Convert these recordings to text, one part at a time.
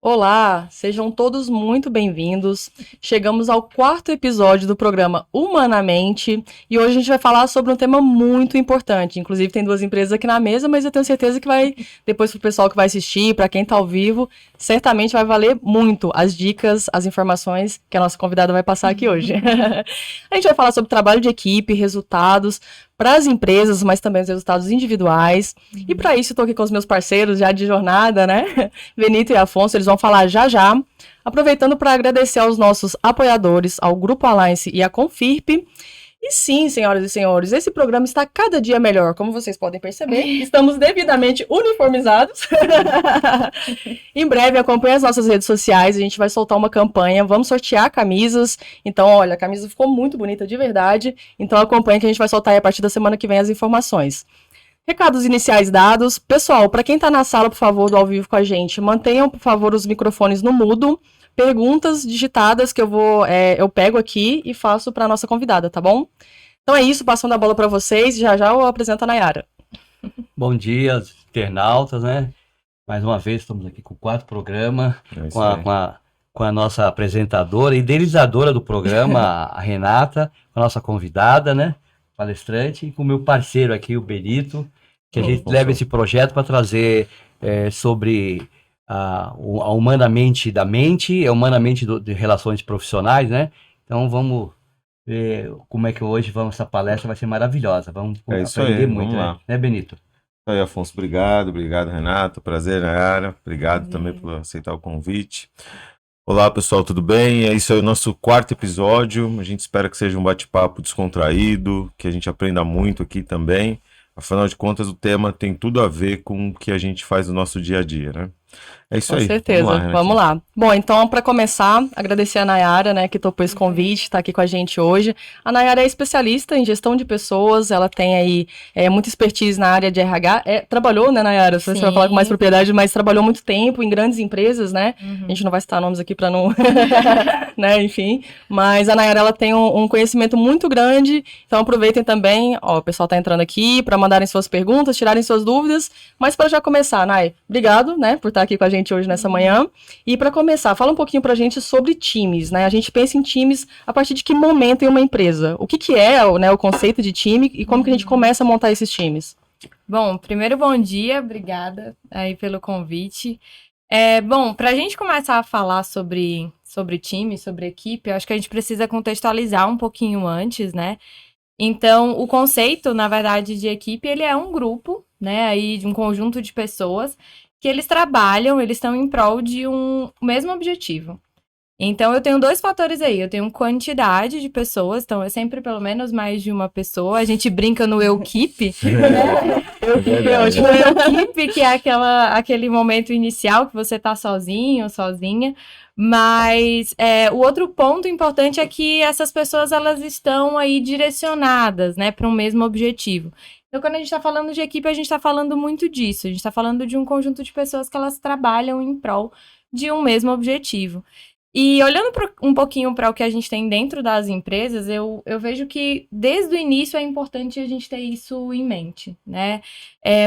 Olá, sejam todos muito bem-vindos. Chegamos ao quarto episódio do programa Humanamente e hoje a gente vai falar sobre um tema muito importante. Inclusive, tem duas empresas aqui na mesa, mas eu tenho certeza que vai, depois para o pessoal que vai assistir, para quem está ao vivo, certamente vai valer muito as dicas, as informações que a nossa convidada vai passar aqui hoje. A gente vai falar sobre trabalho de equipe, resultados para as empresas, mas também os resultados individuais. E para isso, estou aqui com os meus parceiros já de jornada, né? Benito e Afonso, eles vão falar já já. Aproveitando para agradecer aos nossos apoiadores, ao Grupo Alliance e à Confirp. E sim, senhoras e senhores, esse programa está cada dia melhor, como vocês podem perceber. Estamos devidamente uniformizados. Em breve, acompanhe as nossas redes sociais, a gente vai soltar uma campanha, vamos sortear camisas. Então, olha, a camisa ficou muito bonita de verdade. Então, acompanhe que a gente vai soltar aí a partir da semana que vem as informações. Recados iniciais dados. Pessoal, para quem está na sala, por favor, do ao vivo com a gente, mantenham, por favor, os microfones no mudo. Perguntas digitadas que eu pego aqui e faço para a nossa convidada, tá bom? Então é isso, passando a bola para vocês, já já eu apresento a Nayara. Bom dia, internautas, né? Mais uma vez estamos aqui com o quarto programa, com a nossa apresentadora, idealizadora do programa, a Renata, a nossa convidada, né? Palestrante, e com o meu parceiro aqui, o Benito, que a gente leva esse projeto para trazer sobre a humanamente da mente, a humanamente de relações profissionais, né? Então vamos ver como é que hoje essa palestra vai ser maravilhosa. Vamos aprender muito, né, Benito? Aí, Afonso, obrigado, Renato, prazer, Nayara, obrigado também por aceitar o convite. Olá, pessoal, tudo bem? Esse é o nosso quarto episódio, a gente espera que seja um bate-papo descontraído, que a gente aprenda muito aqui também. Afinal de contas, o tema tem tudo a ver com o que a gente faz no nosso dia a dia, né? É isso aí. Com certeza, vamos lá. Bom, então, para começar, agradecer a Nayara, né, que topou esse convite, está aqui com a gente hoje. A Nayara é especialista em gestão de pessoas, ela tem aí muita expertise na área de RH. Trabalhou, né, Nayara? Você vai falar com mais propriedade, mas trabalhou muito tempo em grandes empresas, né? A gente não vai citar nomes aqui para não... né, enfim. Mas a Nayara, ela tem um conhecimento muito grande, então aproveitem também, ó, o pessoal está entrando aqui para mandarem suas perguntas, tirarem suas dúvidas. Mas para já começar, Nay, obrigado, né, por estar aqui com a gente hoje nessa manhã. E para começar, fala um pouquinho pra gente sobre times, né? A gente pensa em times a partir de que momento em uma empresa? O que é, né, o conceito de time e como que a gente começa a montar esses times? Bom, primeiro bom dia, obrigada aí pelo convite. Bom, para a gente começar a falar sobre time, sobre equipe, eu acho que a gente precisa contextualizar um pouquinho antes, né? Então, o conceito, na verdade, de equipe, ele é um grupo, né, aí de um conjunto de pessoas que eles trabalham, eles estão em prol de um mesmo objetivo. Então, eu tenho dois fatores aí. Eu tenho quantidade de pessoas, então é sempre pelo menos mais de uma pessoa. A gente brinca no eu-keep, né? Eu-keep, que é aquele momento inicial que você tá sozinho, sozinha. Mas o outro ponto importante é que essas pessoas, elas estão aí direcionadas, né, para um mesmo objetivo. Então, quando a gente está falando de equipe, a gente está falando muito disso. A gente está falando de um conjunto de pessoas que elas trabalham em prol de um mesmo objetivo. E olhando um pouquinho para o que a gente tem dentro das empresas, eu vejo que desde o início é importante a gente ter isso em mente, né?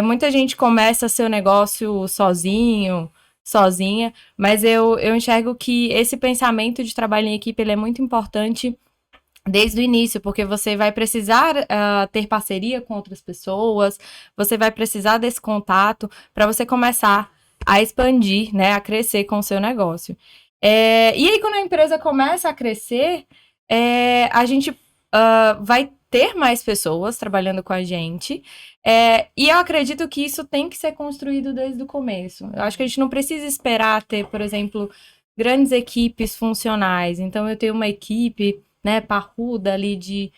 Muita gente começa seu negócio sozinho, sozinha, mas eu enxergo que esse pensamento de trabalho em equipe ele é muito importante desde o início, porque você vai precisar ter parceria com outras pessoas, você vai precisar desse contato para você começar a expandir, né, a crescer com o seu negócio. E aí, quando a empresa começa a crescer, a gente vai ter mais pessoas trabalhando com a gente, e eu acredito que isso tem que ser construído desde o começo. Eu acho que a gente não precisa esperar ter, por exemplo, grandes equipes funcionais. Então, eu tenho uma equipe, né, parruda ali de...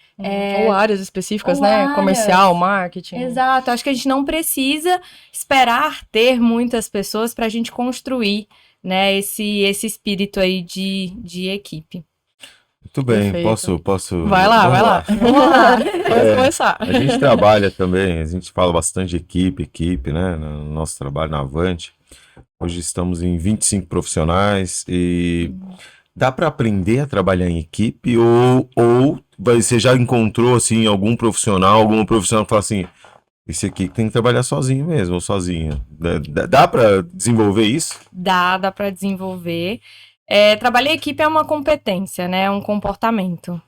ou áreas específicas, né? Comercial, marketing. Exato. Acho que a gente não precisa esperar ter muitas pessoas para a gente construir, né, esse espírito aí de equipe. Muito bem, posso... Vai lá. Vamos lá. Vamos começar. A gente trabalha também, a gente fala bastante de equipe, né, no nosso trabalho na Avante. Hoje estamos em 25 profissionais e... Dá para aprender a trabalhar em equipe ou você já encontrou assim alguma profissional que fala assim, esse aqui tem que trabalhar sozinho mesmo, ou sozinha. Dá para desenvolver isso? Dá para desenvolver. Trabalho em equipe é uma competência, né? É um comportamento.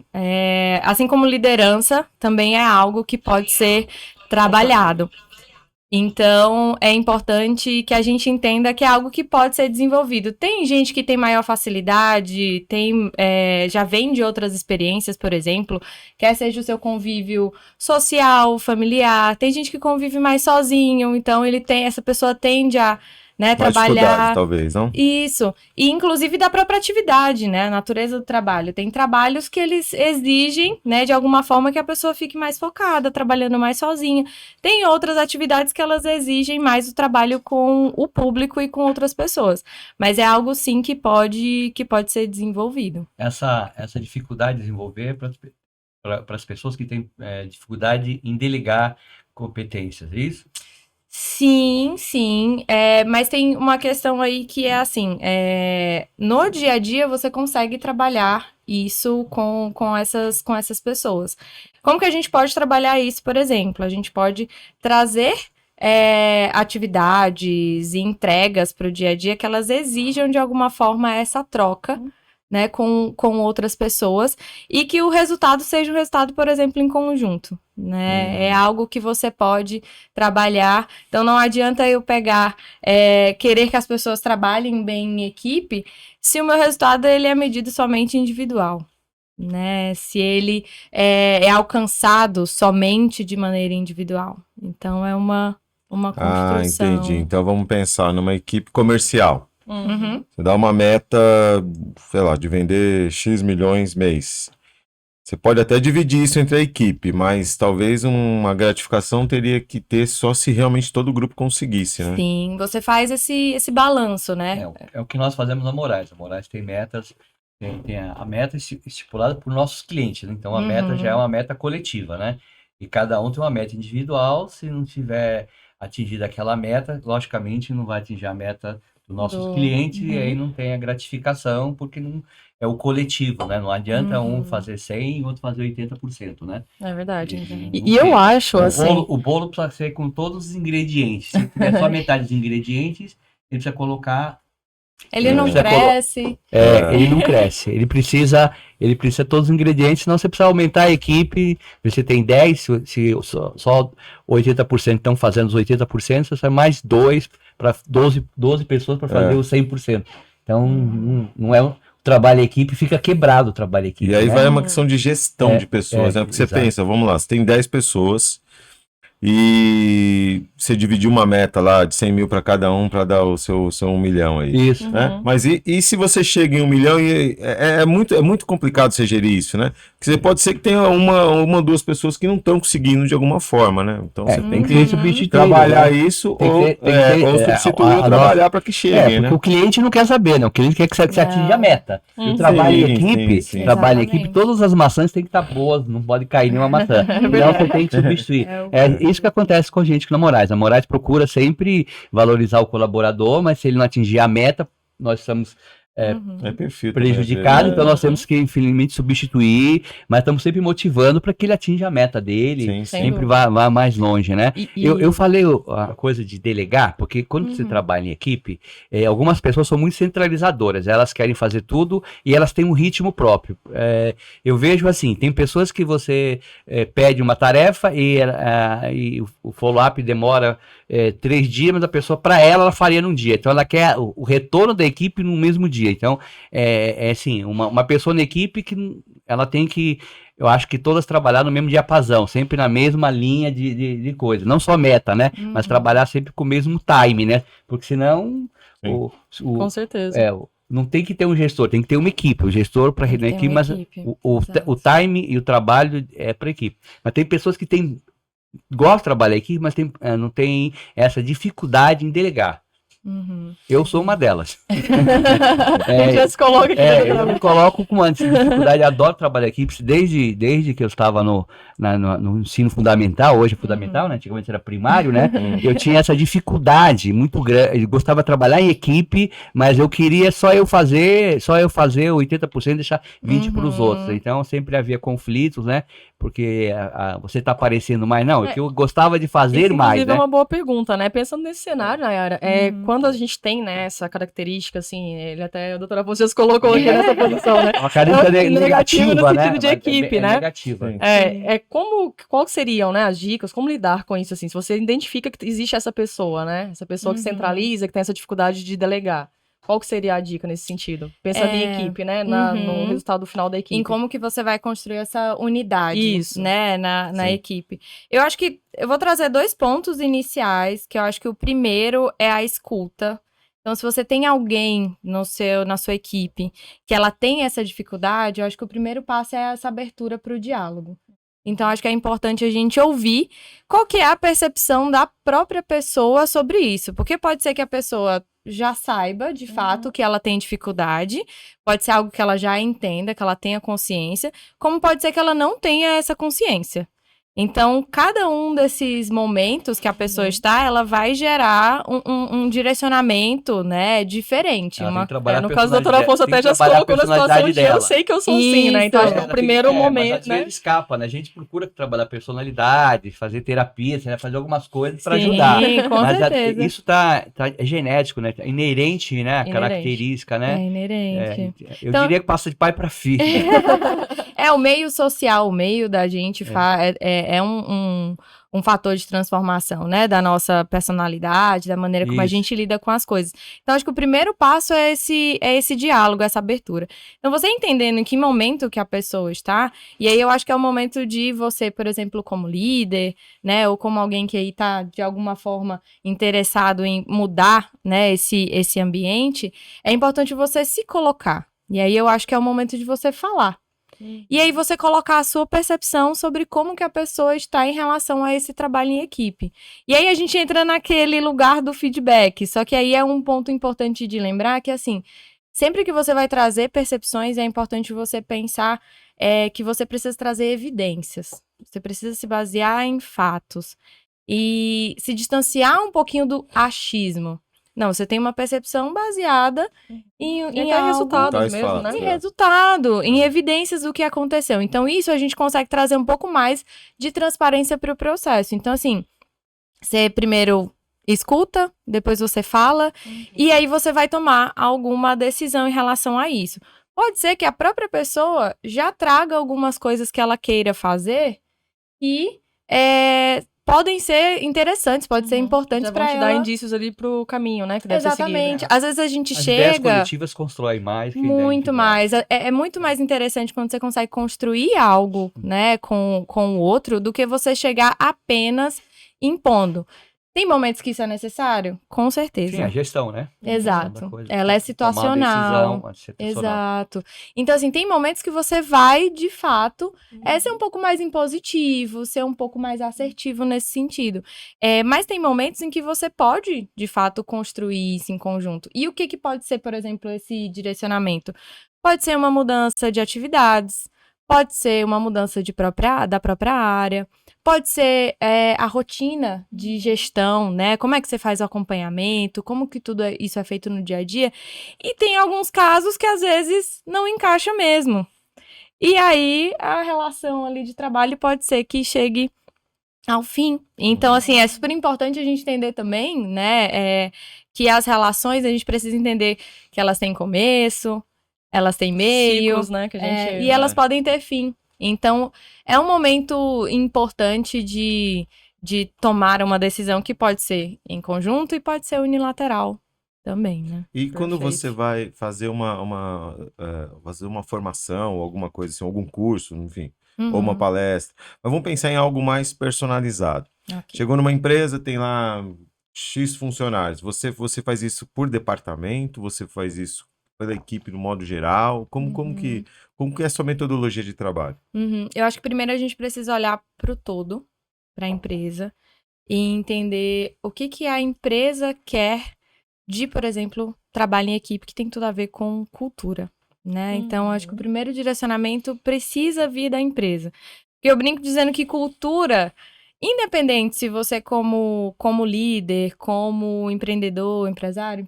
Assim como liderança, também é algo que pode ser trabalhado. Então, é importante que a gente entenda que é algo que pode ser desenvolvido. Tem gente que tem maior facilidade, já vem de outras experiências, por exemplo, quer seja o seu convívio social, familiar. Tem gente que convive mais sozinho, então essa pessoa tende a Mais trabalhar. dificuldade, talvez, não? Isso. E, inclusive, da própria atividade, né? A natureza do trabalho. Tem trabalhos que eles exigem, né, de alguma forma que a pessoa fique mais focada, trabalhando mais sozinha. Tem outras atividades que elas exigem mais o trabalho com o público e com outras pessoas. Mas é algo, sim, que pode ser desenvolvido. Essa dificuldade de desenvolver para as pessoas que têm dificuldade em delegar competências, é isso? Sim, sim, mas tem uma questão aí que é assim, no dia a dia você consegue trabalhar isso com essas pessoas. Como que a gente pode trabalhar isso, por exemplo? A gente pode trazer atividades e entregas para o dia a dia que elas exijam de alguma forma essa troca, né, com outras pessoas, e que o resultado seja um resultado, por exemplo, em conjunto, né? É algo que você pode trabalhar. Então, não adianta eu querer que as pessoas trabalhem bem em equipe, se o meu resultado ele é medido somente individual, né? Se ele é alcançado somente de maneira individual. Então, é uma construção. Entendi. Então, vamos pensar numa equipe comercial. Uhum. Você dá uma meta, sei lá, de vender X milhões mês. Você pode até dividir isso entre a equipe, mas talvez uma gratificação teria que ter só se realmente todo o grupo conseguisse, né? Sim, você faz esse balanço, né? É o que nós fazemos na Moraes. A Moraes tem metas, tem a meta estipulada por nossos clientes, né? Então a meta já é uma meta coletiva, né? E cada um tem uma meta individual. Se não tiver atingido aquela meta, logicamente não vai atingir a meta dos nossos clientes, e aí não tem a gratificação, porque não é o coletivo, né? Não adianta um fazer 100 e outro fazer 80%, né? É verdade. E eu acho, assim... O bolo precisa ser com todos os ingredientes. Se tiver só metade dos ingredientes, ele precisa colocar... Ele não cresce. Ele não cresce. Ele precisa todos os ingredientes, senão você precisa aumentar a equipe. Você tem 10, se só 80% estão fazendo os 80%, você precisa mais 2 para 12 pessoas para fazer os 100%. Então, não é o trabalho em equipe, fica quebrado o trabalho em equipe. E aí né? vai uma questão de gestão de pessoas, né? Porque você pensa, vamos lá, você tem 10 pessoas e você dividiu uma meta lá de 100 mil para cada um para dar o seu 1 milhão aí. Isso. Né? Mas e se você chega em 1 milhão e é muito complicado você gerir isso, né? Porque você pode ser que tenha uma ou duas pessoas que não estão conseguindo de alguma forma, né? Então você tem que substituir, trabalhar isso ou substituir ou trabalhar para que chegue, né? Porque o cliente não quer saber, né? O cliente quer que você atinja a meta. E o trabalho em equipe, trabalho em equipe, todas as maçãs têm que estar boas, não pode cair nenhuma maçã. Então você tem que substituir. Isso que acontece com a gente na Moraes. A Moraes procura sempre valorizar o colaborador, mas se ele não atingir a meta, nós estamos prejudicados, então nós temos que, infelizmente, substituir, mas estamos sempre motivando para que ele atinja a meta dele, sempre vá mais longe, né? Eu falei a coisa de delegar, porque quando você trabalha em equipe, algumas pessoas são muito centralizadoras, elas querem fazer tudo e elas têm um ritmo próprio. Eu vejo assim, tem pessoas que você pede uma tarefa e o follow-up demora 3 dias, mas a pessoa, para ela faria num dia. Então ela quer o retorno da equipe no mesmo dia. Então, assim, uma pessoa na equipe que ela tem que, eu acho que todas trabalhar no mesmo diapasão, sempre na mesma linha de coisa. Não só meta, né? Mas trabalhar sempre com o mesmo time, né? Porque senão... Com certeza. Não tem que ter um gestor, tem que ter uma equipe. O gestor para a equipe, mas o time e o trabalho é para a equipe. Mas tem pessoas que gostam de trabalhar em equipe, mas não tem essa dificuldade em delegar. Eu sou uma delas. Já se coloca aqui. Eu me coloco com uma dificuldade, adoro trabalhar em equipe, desde que eu estava no ensino fundamental, hoje é fundamental, né? Antigamente era primário, né? Eu tinha essa dificuldade muito grande. Eu gostava de trabalhar em equipe, mas eu queria só eu fazer 80% e deixar 20% para os outros. Então sempre havia conflitos, né? Porque você está aparecendo mais. Não, que eu gostava de fazer mais, inclusive, né? é uma boa pergunta, né? Pensando nesse cenário, Nayara, quando a gente tem, né, essa característica, assim, ele até, a doutora Fonseca colocou aqui nessa posição, né? Uma carência negativa no né? sentido de equipe, né? Negativa. Qual seriam, né, as dicas, como lidar com isso, assim, se você identifica que existe essa pessoa, né? Essa pessoa que centraliza, que tem essa dificuldade de delegar. Qual que seria a dica nesse sentido? Pensando em equipe, né? No resultado final da equipe. Em como que você vai construir essa unidade, Isso. né, na equipe. Eu acho que eu vou trazer 2 pontos iniciais, que eu acho que o primeiro é a escuta. Então, se você tem alguém na sua equipe que ela tem essa dificuldade, eu acho que o primeiro passo é essa abertura para o diálogo. Então, acho que é importante a gente ouvir qual que é a percepção da própria pessoa sobre isso. Porque pode ser que a pessoa já saiba, de fato, que ela tem dificuldade. Pode ser algo que ela já entenda, que ela tenha consciência. Como pode ser que ela não tenha essa consciência. Então, cada um desses momentos que a pessoa está, ela vai gerar um direcionamento, né, diferente. No caso da doutora Afonso até já se colocou na situação de eu sei que eu sou assim, né? Então, acho que é o primeiro momento, mas às vezes escapa, né? A gente procura trabalhar a personalidade, fazer terapia, fazer algumas coisas para ajudar. Sim, com certeza. Isso é genético, né? É inerente, né? A característica, né? É inerente. Eu diria que passa de pai para filho. O meio social, o meio da gente é um fator de transformação, né? Da nossa personalidade, da maneira como a gente lida com as coisas. Então, acho que o primeiro passo é esse diálogo, essa abertura. Então, você entendendo em que momento que a pessoa está, e aí eu acho que é o momento de você, por exemplo, como líder, né? Ou como alguém que aí tá, de alguma forma, interessado em mudar, né? Esse ambiente, é importante você se colocar. E aí eu acho que é o momento de você falar. E aí você colocar a sua percepção sobre como que a pessoa está em relação a esse trabalho em equipe. E aí a gente entra naquele lugar do feedback, só que aí é um ponto importante de lembrar que, assim, sempre que você vai trazer percepções, é importante você pensar que você precisa trazer evidências. Você precisa se basear em fatos e se distanciar um pouquinho do achismo. Não, você tem uma percepção baseada em algo, resultados mesmo, né? Em resultado, em evidências do que aconteceu. Então, isso a gente consegue trazer um pouco mais de transparência para o processo. Então, assim, você primeiro escuta, depois você fala, e aí você vai tomar alguma decisão em relação a isso. Pode ser que a própria pessoa já traga algumas coisas que ela queira fazer e podem ser interessantes, pode ser importantes para ela. Te dar indícios ali pro caminho, né? Que deve Exatamente. Ser seguido, né? Às vezes a gente As chega... ideias coletivas constroem mais. Muito mais. É muito mais interessante quando você consegue construir algo, né, com o outro, do que você chegar apenas impondo. Tem momentos que isso é necessário? Com certeza. Sim, a gestão, né? Exato. Ela é situacional. Exato. Então, assim, tem momentos que você vai, de fato, ser um pouco mais impositivo, ser um pouco mais assertivo nesse sentido. Mas tem momentos em que você pode, de fato, construir isso em conjunto. E o que pode ser, por exemplo, esse direcionamento? Pode ser uma mudança de atividades, pode ser uma mudança da própria área, pode ser a rotina de gestão, né? Como é que você faz o acompanhamento, como que tudo isso é feito no dia a dia. E tem alguns casos que às vezes não encaixa mesmo. E aí a relação ali de trabalho pode ser que chegue ao fim. Então, assim, é super importante a gente entender também, né? Que as relações, a gente precisa entender que elas têm começo, elas têm meio, ciclos, né, que a gente, e elas podem ter fim. Então, é um momento importante de tomar uma decisão que pode ser em conjunto e pode ser unilateral também, né? E quando você vai fazer fazer uma formação, ou alguma coisa assim, algum curso, enfim, ou uma palestra, mas vamos pensar em algo mais personalizado. Okay. Chegou numa empresa, tem lá X funcionários. Você faz isso por departamento? Você faz isso pela equipe no modo geral? Como que é a sua metodologia de trabalho? Eu acho que primeiro a gente precisa olhar para o todo, para a empresa, e entender o que a empresa quer de, por exemplo, trabalho em equipe, que tem tudo a ver com cultura, né? Então, acho que o primeiro direcionamento precisa vir da empresa. Porque eu brinco dizendo que cultura, independente se você como líder, como empreendedor, empresário,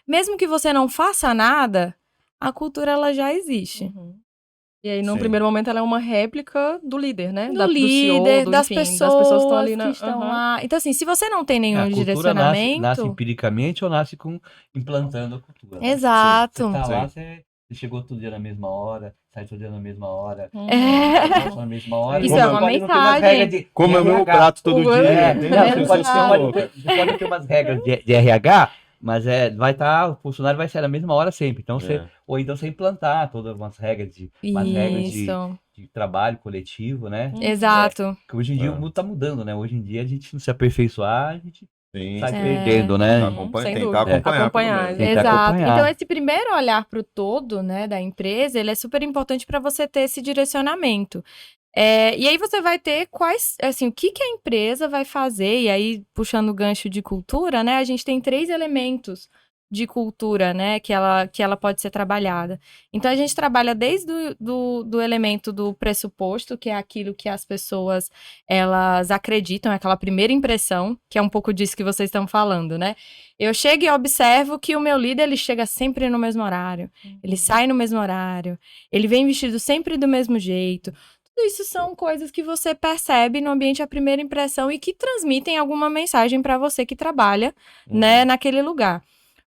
mesmo que você não faça nada, a cultura ela já existe. E aí, num Sim. primeiro momento, ela é uma réplica do líder, né? Do líder, das pessoas das pessoas que estão ali que na... estão lá. Então, assim, se você não tem nenhum A cultura direcionamento... nasce empiricamente ou nasce implantando a cultura? Né? Exato. Você tá lá, Sim. você chegou todo dia na mesma hora, sai todo dia na mesma hora, É. almoça na mesma hora. Isso é Você uma pode não ter umas mensagem. regras de Como é o meu RH. prato todo dia. É, entende? não, As pessoas são loucas. você pode ter umas regras de RH, mas vai estar, o funcionário vai ser na mesma hora sempre. Então ou então você implantar todas umas regras Isso. de trabalho coletivo, né? Exato. Porque hoje em dia o mundo tá mudando, né? Hoje em dia a gente não se aperfeiçoar, a gente Sim. sai É. perdendo, né? Sem Tentar dúvida. acompanhar. Acompanhar, pelo menos. Tentar Exato. acompanhar. Então, esse primeiro olhar para o todo, né, da empresa, ele é super importante para você ter esse direcionamento. E aí você vai ter o que a empresa vai fazer, e aí, puxando o gancho de cultura, né, a gente tem 3 elementos de cultura, né, que ela pode ser trabalhada. Então, a gente trabalha desde do elemento do pressuposto, que é aquilo que as pessoas, elas acreditam, é aquela primeira impressão, que é um pouco disso que vocês estão falando, né? Eu chego e observo que o meu líder, ele chega sempre no mesmo horário, ele sai no mesmo horário, ele vem vestido sempre do mesmo jeito. Tudo isso são coisas que você percebe no ambiente à primeira impressão e que transmitem alguma mensagem para você que trabalha, né, naquele lugar.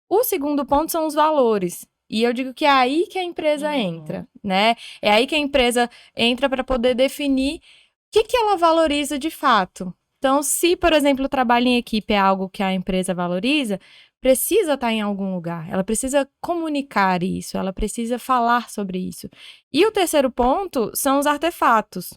O segundo ponto são os valores. E eu digo que é aí que a empresa entra, né? É aí que a empresa entra para poder definir o que ela valoriza de fato. Então, se, por exemplo, o trabalho em equipe é algo que a empresa valoriza, precisa estar em algum lugar. Ela precisa comunicar isso, ela precisa falar sobre isso. E o terceiro ponto são os artefatos,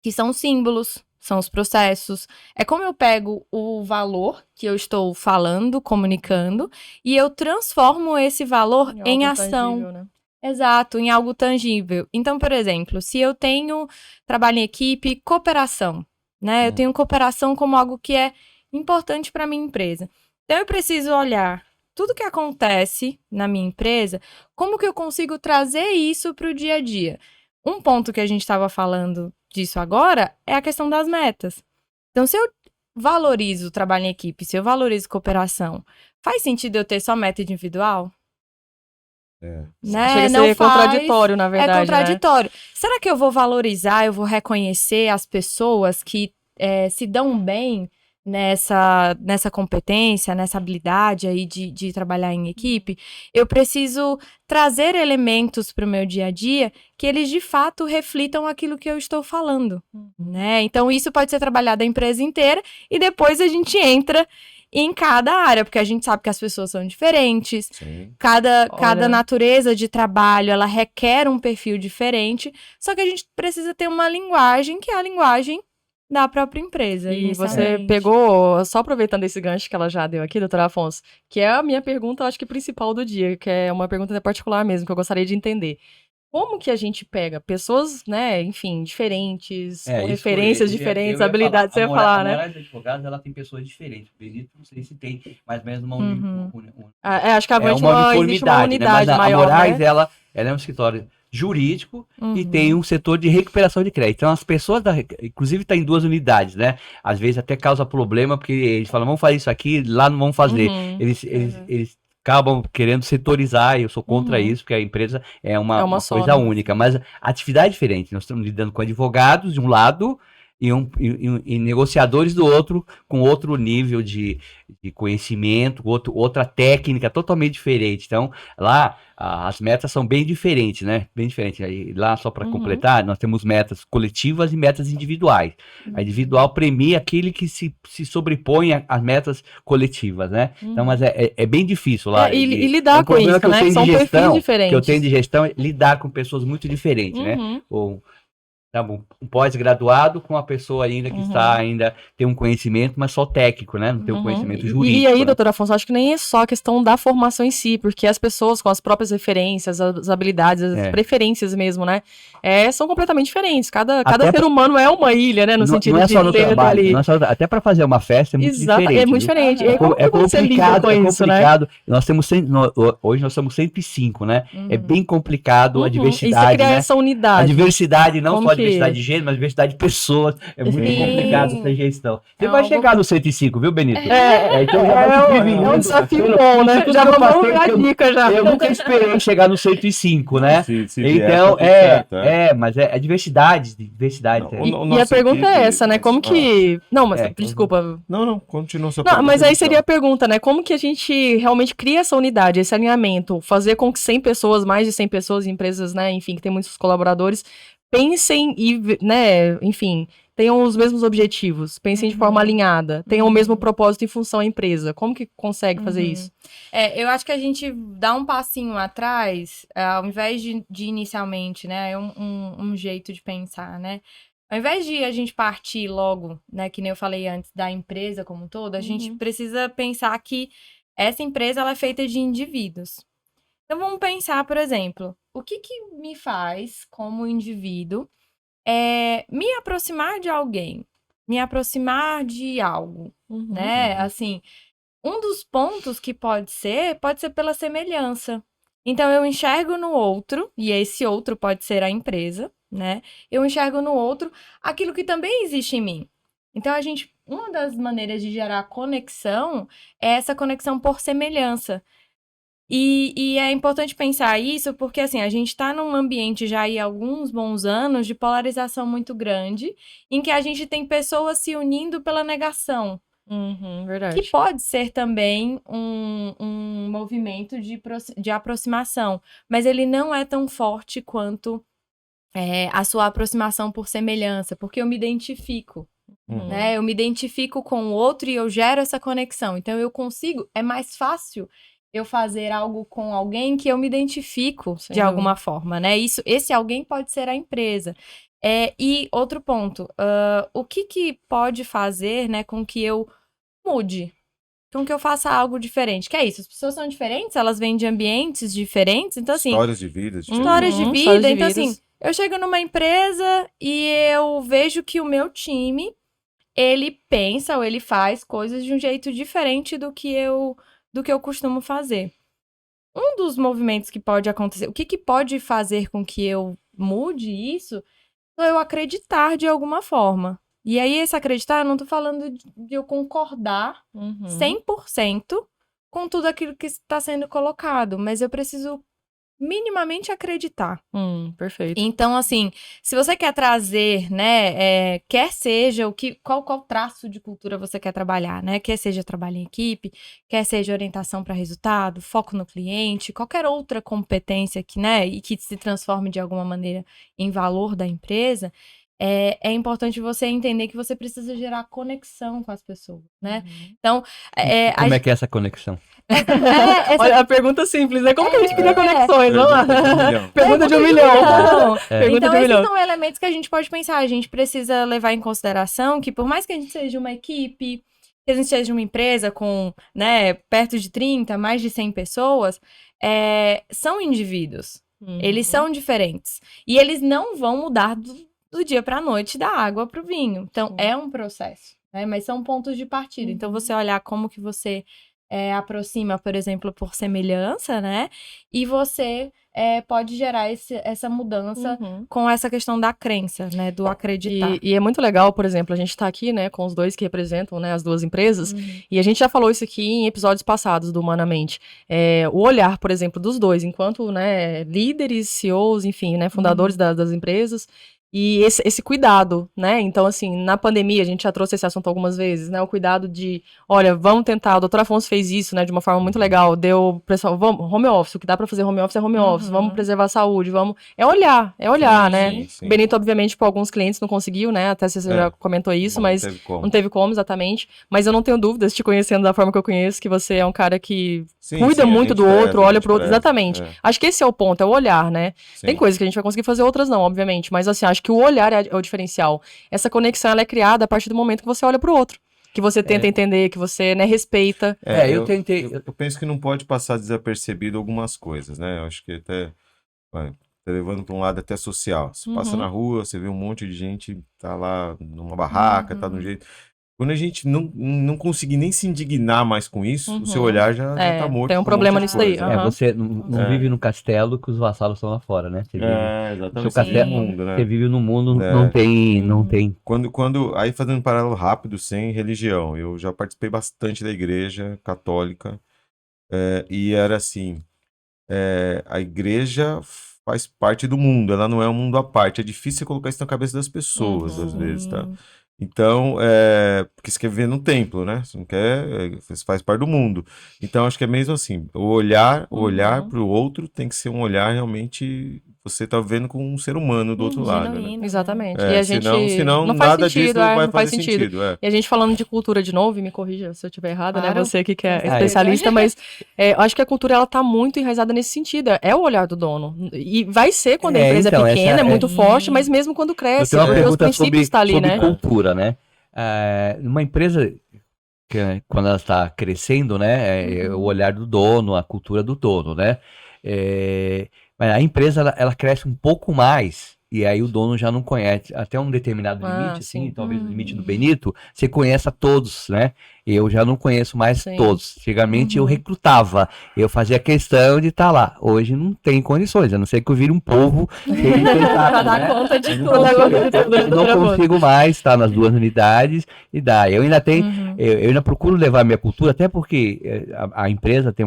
que são os símbolos, são os processos. É como eu pego o valor que eu estou falando, comunicando, e eu transformo esse valor em ação. Tangível, né? Exato, em algo tangível. Então, por exemplo, se eu tenho trabalho em equipe, cooperação, né? Eu tenho cooperação como algo que é importante para minha empresa. Então, eu preciso olhar tudo que acontece na minha empresa, como que eu consigo trazer isso para o dia a dia. Um ponto que a gente estava falando disso agora é a questão das metas. Então, se eu valorizo o trabalho em equipe, se eu valorizo cooperação, faz sentido eu ter só meta individual? Né? Chega a Não ser contraditório, na verdade. É contraditório. Será que eu vou valorizar, eu vou reconhecer as pessoas que se dão bem nessa competência, nessa habilidade aí de trabalhar em equipe? Eu preciso trazer elementos para o meu dia a dia que eles de fato reflitam aquilo que eu estou falando, né? Então isso pode ser trabalhado a empresa inteira e depois a gente entra em cada área, porque a gente sabe que as pessoas são diferentes, cada natureza de trabalho, ela requer um perfil diferente, só que a gente precisa ter uma linguagem que é a linguagem da própria empresa. E você pegou, só aproveitando esse gancho que ela já deu aqui, doutora Afonso, que é a minha pergunta, acho que principal do dia, que é uma pergunta até particular mesmo, que eu gostaria de entender. Como que a gente pega pessoas, né, enfim, diferentes, com referências diferentes, habilidades, você ia falar, né? A Moraes Advogados, ela tem pessoas diferentes. O Benito, não sei se tem mais ou menos uma acho que existe uma unidade, né? Mas maior, a Moraes, né? ela é um escritório jurídico e tem um setor de recuperação de crédito. Então, as pessoas, inclusive, está em 2 unidades, né? Às vezes até causa problema, porque eles falam, vamos fazer isso aqui, lá não vamos fazer. Eles acabam querendo setorizar, e eu sou contra isso, porque a empresa é uma coisa única, mas a atividade é diferente. Nós estamos lidando com advogados de um lado e negociadores do outro, com outro nível de conhecimento, outra técnica totalmente diferente. Então, lá as metas são bem diferentes, né? Bem diferentes. Aí, lá, só para completar, nós temos metas coletivas e metas individuais. A individual premia aquele que se sobrepõe às metas coletivas, né? Então, mas é bem difícil lá. E lidar com isso, né? São perfis diferentes. Que eu tenho de gestão é lidar com pessoas muito diferentes, né? Um pós-graduado com uma pessoa ainda que tem um conhecimento, mas só técnico, né? Não tem um conhecimento jurídico. E aí, doutora Afonso, acho que nem é só a questão da formação em si, porque as pessoas com as próprias referências, as habilidades, as preferências mesmo, né? São completamente diferentes. Cada ser humano é uma ilha, né? No sentido não é de só no trabalho, ali. até para fazer uma festa é muito diferente. É muito diferente. É complicado, né? Nós temos hoje nós somos 105, né? É bem complicado a diversidade, e você criar né? essa unidade. A diversidade não só de diversidade de gênero, mas diversidade de pessoas. É muito Sim. complicado essa gestão. Você É vai algo- chegar no 105, viu, Benito? Então já vai É se um prevenindo. desafio Pelo- bom, né? tudo Já que eu vamos passei, dar a eu- dica já. Eu nunca esperei chegar no 105, né? Se vier, Então, tá tudo certo, mas é diversidade. Não, Tem. o- E a nossa pergunta é equipe- essa, né? Como que. Não, mas desculpa. Não, continua sua Não, pergunta. mas aí então. seria a pergunta, né? Como que a gente realmente cria essa unidade, esse alinhamento, fazer com que 100 pessoas, mais de 100 pessoas, empresas, né, enfim, que tem muitos colaboradores, pensem e, né, enfim, tenham os mesmos objetivos, pensem de forma alinhada, tenham o mesmo propósito em função à empresa. Como que consegue fazer isso? Eu acho que a gente dá um passinho atrás, ao invés de inicialmente, né? É um jeito de pensar, né? Ao invés de a gente partir logo, né? Que nem eu falei antes, da empresa como um todo, a gente precisa pensar que essa empresa ela é feita de indivíduos. Então vamos pensar, por exemplo, o que me faz, como indivíduo, me aproximar de alguém, me aproximar de algo, né? Assim, um dos pontos que pode ser pela semelhança. Então, eu enxergo no outro, e esse outro pode ser a empresa, né? Eu enxergo no outro aquilo que também existe em mim. Então, uma das maneiras de gerar conexão é essa conexão por semelhança. E é importante pensar isso porque, assim, a gente está num ambiente já há alguns bons anos de polarização muito grande, em que a gente tem pessoas se unindo pela negação. Verdade. Que pode ser também um movimento de aproximação, mas ele não é tão forte quanto a sua aproximação por semelhança, porque eu me identifico, né? Eu me identifico com o outro e eu gero essa conexão. Então eu consigo, é mais fácil eu fazer algo com alguém que eu me identifico de alguma forma, né? Esse alguém pode ser a empresa. E outro ponto, o que pode fazer, né, com que eu mude, com que eu faça algo diferente. Que é isso, as pessoas são diferentes, elas vêm de ambientes diferentes, então assim... Histórias de vida. Histórias de vida, histórias de então vidas. assim, eu chego numa empresa e eu vejo que o meu time, ele pensa ou ele faz coisas de um jeito diferente do que eu costumo fazer. Um dos movimentos que pode acontecer, o que pode fazer com que eu mude isso, é eu acreditar de alguma forma. E aí, esse acreditar, eu não tô falando de eu concordar 100% com tudo aquilo que está sendo colocado, mas eu preciso minimamente acreditar. Perfeito. Então, assim, se você quer trazer, né, quer seja qual traço de cultura você quer trabalhar, né? Quer seja trabalho em equipe, quer seja orientação para resultado, foco no cliente, qualquer outra competência que, né, e que se transforme de alguma maneira em valor da empresa, é importante você entender que você precisa gerar conexão com as pessoas, né? Então, Como é que é essa conexão? Olha, a pergunta simples, né? Como que a gente cria conexões? Vamos lá. Pergunta de 1 milhão. Pergunta Então, de 1 esses milhão. são elementos que a gente pode pensar. A gente precisa levar em consideração que, por mais que a gente seja uma equipe, que a gente seja uma empresa com, né, perto de 30, mais de 100 pessoas, são indivíduos. Eles são diferentes. E eles não vão mudar do dia para a noite, da água para o vinho. Então, é um processo, né? Mas são pontos de partida. Então, você olhar como que você aproxima, por exemplo, por semelhança, né? E você pode gerar essa mudança com essa questão da crença, né? Do acreditar. E é muito legal, por exemplo, a gente tá aqui, né, com os dois que representam, né, as duas empresas, e a gente já falou isso aqui em episódios passados do Humanamente. O olhar, por exemplo, dos dois, enquanto, né, líderes, CEOs, enfim, né, fundadores das empresas, e esse cuidado, né? Então, assim, na pandemia, a gente já trouxe esse assunto algumas vezes, né? O cuidado de, olha, vamos tentar, o doutor Afonso fez isso, né, de uma forma muito legal, pessoal, vamos, home office, o que dá pra fazer home office é home office, vamos preservar a saúde, é olhar, né? Sim. Benito, obviamente, por alguns clientes não conseguiu, né? Até você já comentou isso, mas não teve como exatamente. Mas eu não tenho dúvidas, te conhecendo da forma que eu conheço, que você é um cara que cuida muito do outro, olha pro outro. Exatamente. Acho que esse é o ponto, é o olhar, né? Tem coisas que a gente vai conseguir fazer, outras não, obviamente. Mas assim, acho que o olhar é o diferencial. Essa conexão, ela é criada a partir do momento que você olha pro outro. Que você tenta entender, que você, né, respeita. Eu tentei. Eu penso que não pode passar desapercebido algumas coisas, né? Eu acho que até tá levando para um lado até social. Você passa na rua, você vê um monte de gente, tá lá numa barraca, tá de um jeito. Quando a gente não conseguir nem se indignar mais com isso, o seu olhar já tá morto. Tem um com problema monte de nisso daí. coisa. Você não vive no castelo que os vassalos estão lá fora, né? Você vive, Exatamente. seu castelo, mundo, né? você vive no mundo, não tem. Aí fazendo um paralelo rápido, sem religião, eu já participei bastante da igreja católica, e era assim, a igreja faz parte do mundo, ela não é um mundo à parte, é difícil você colocar isso na cabeça das pessoas, às vezes, tá? Então, porque você quer viver no templo, né? Você não quer, você faz parte do mundo. Então, acho que é mesmo assim, o olhar para o outro tem que ser um olhar realmente, você tá vendo com um ser humano do outro lado, né? Genuíno, Exatamente. É, E a gente senão não faz nada sentido, disso vai não faz fazer sentido. E a gente falando de cultura de novo, e me corrija se eu estiver errada, né? Claro. Você que é Com especialista, certeza. mas eu acho que a cultura ela tá muito enraizada nesse sentido. É o olhar do dono. E vai ser quando a empresa Então, é pequena, essa é muito forte, mas mesmo quando Eu cresce, tenho uma porque os pergunta princípios tá ali, sobre né? cultura, né? Numa empresa quando ela está crescendo, né? É o olhar do dono, a cultura do dono, né? Mas a empresa ela cresce um pouco mais. E aí o dono já não conhece até um determinado limite, assim, sim. talvez o limite do Benito, você conhece a todos, né? Eu já não conheço mais Sim. todos. Antigamente eu recrutava, eu fazia questão de estar lá. Hoje não tem condições, a não ser que eu vire um povo cheio de Pra contato, dar né? conta de Eu tudo agora. não consigo mais estar nas duas unidades e dá. Eu ainda tenho, eu ainda procuro levar a minha cultura, até porque a empresa tem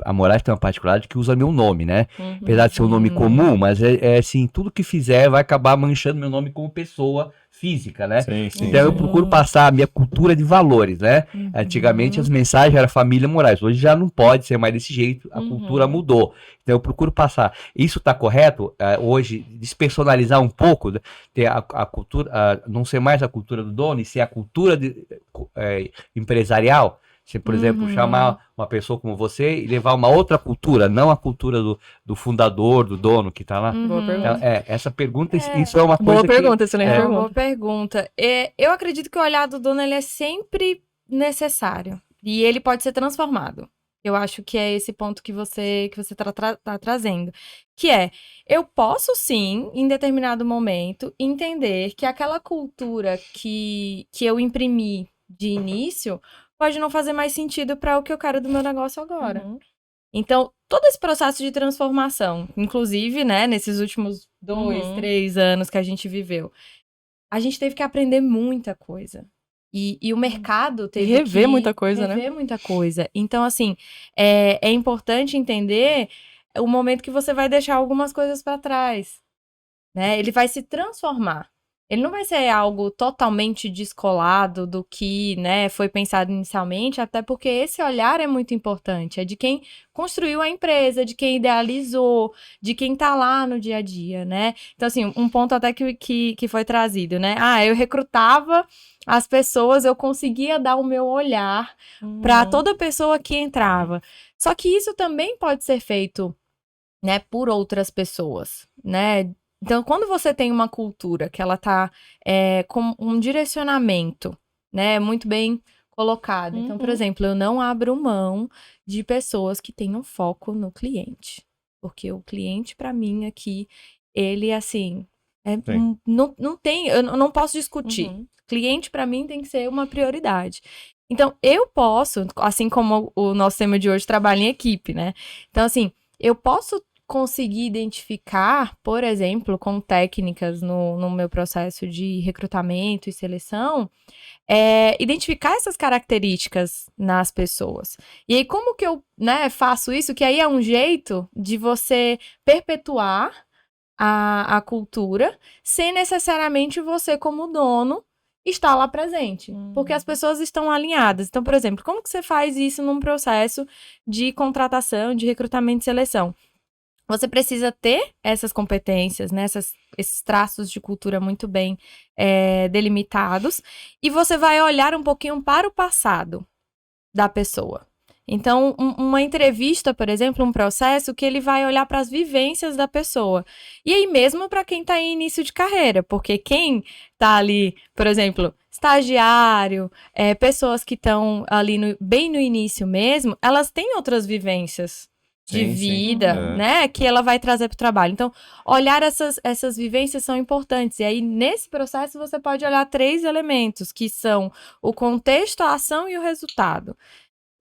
a Moraes tem uma particularidade que usa meu nome, né? Apesar de ser um nome comum, mas é assim, tudo que fizer vai acabar manchando meu nome como pessoa física, né? Sim, sim, Então eu sim. procuro passar a minha cultura de valores, né? Antigamente as mensagens eram família Moraes, hoje já não pode ser mais desse jeito, a cultura mudou. Então eu procuro passar. Isso está correto? Hoje, despersonalizar um pouco, ter a cultura, não ser mais a cultura do dono e ser a cultura empresarial. Você, por exemplo, chamar uma pessoa como você e levar uma outra cultura, não a cultura do fundador, do dono que está lá. Boa pergunta. Então, essa pergunta, isso é uma coisa Boa pergunta, excelente Uma pergunta. boa pergunta. Eu acredito que o olhar do dono ele é sempre necessário e ele pode ser transformado. Eu acho que é esse ponto que você tá trazendo. Que eu posso sim, em determinado momento, entender que aquela cultura que eu imprimi de início pode não fazer mais sentido para o que eu quero do meu negócio agora. Então, todo esse processo de transformação, inclusive, né, nesses últimos 2, 3 anos que a gente viveu, a gente teve que aprender muita coisa. E o mercado teve que rever muita coisa, né? Rever muita coisa. Então, assim, é importante entender o momento que você vai deixar algumas coisas para trás, né? Ele vai se transformar. Ele não vai ser algo totalmente descolado do que, né, foi pensado inicialmente, até porque esse olhar é muito importante. É de quem construiu a empresa, de quem idealizou, de quem tá lá no dia a dia, né? Então, assim, um ponto até que foi trazido, né? Eu recrutava as pessoas, eu conseguia dar o meu olhar para toda pessoa que entrava. Só que isso também pode ser feito, né, por outras pessoas, né? Então, quando você tem uma cultura que ela tá com um direcionamento, né, muito bem colocado. Então, por exemplo, eu não abro mão de pessoas que tenham foco no cliente. Porque o cliente, para mim, aqui, ele, assim, não tem, eu não posso discutir. Cliente, para mim, tem que ser uma prioridade. Então, eu posso, assim como o nosso tema de hoje trabalha em equipe, né? Então, assim, eu posso conseguir identificar, por exemplo, com técnicas no meu processo de recrutamento e seleção, identificar essas características nas pessoas. E aí, como que eu, né, faço isso? Que aí é um jeito de você perpetuar a cultura sem necessariamente você, como dono, estar lá presente. Porque as pessoas estão alinhadas. Então, por exemplo, como que você faz isso num processo de contratação, de recrutamento e seleção? Você precisa ter essas competências, né, esses traços de cultura muito bem delimitados, e você vai olhar um pouquinho para o passado da pessoa. Então, uma entrevista, por exemplo, um processo que ele vai olhar para as vivências da pessoa. E aí mesmo para quem está em início de carreira, porque quem está ali, por exemplo, estagiário, pessoas que estão ali bem no início mesmo, elas têm outras vivências de Sim, sim. vida, né, que ela vai trazer para o trabalho. Então, olhar essas vivências são importantes. E aí, nesse processo, você pode olhar 3 elementos, que são o contexto, a ação e o resultado.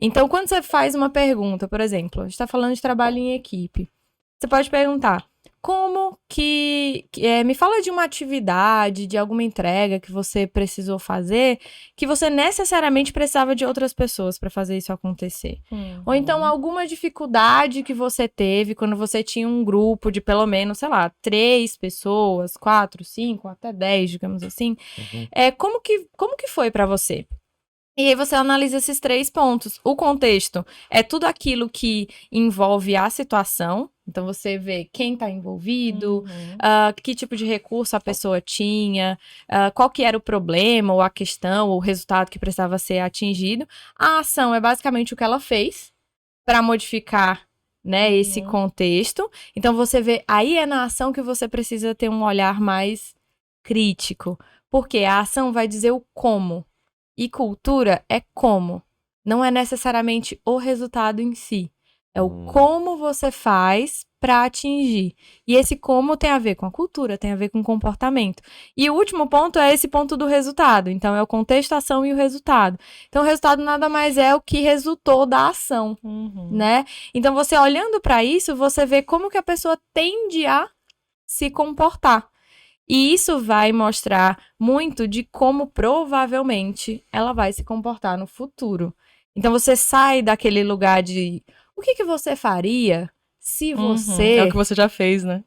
Então, quando você faz uma pergunta, por exemplo, a gente está falando de trabalho em equipe, você pode perguntar, como que me fala de uma atividade, de alguma entrega que você precisou fazer, que você necessariamente precisava de outras pessoas para fazer isso acontecer. Ou então alguma dificuldade que você teve quando você tinha um grupo de pelo menos, sei lá, 3 pessoas, 4, 5, até 10, digamos assim. Como que foi para você? E aí você analisa esses 3 pontos. O contexto é tudo aquilo que envolve a situação. Então, você vê quem está envolvido, que tipo de recurso a pessoa tinha, qual que era o problema, ou a questão, ou o resultado que precisava ser atingido. A ação é basicamente o que ela fez para modificar, né, esse contexto. Então, você vê, aí é na ação que você precisa ter um olhar mais crítico. Porque a ação vai dizer o como. E cultura é como. Não é necessariamente o resultado em si. É o como você faz para atingir. E esse como tem a ver com a cultura, tem a ver com o comportamento. E o último ponto é esse ponto do resultado. Então, é o contexto, a ação e o resultado. Então, o resultado nada mais é o que resultou da ação, né? Então, você olhando para isso, você vê como que a pessoa tende a se comportar. E isso vai mostrar muito de como provavelmente ela vai se comportar no futuro. Então você sai daquele lugar de o que você faria se você... É o que você já fez, né?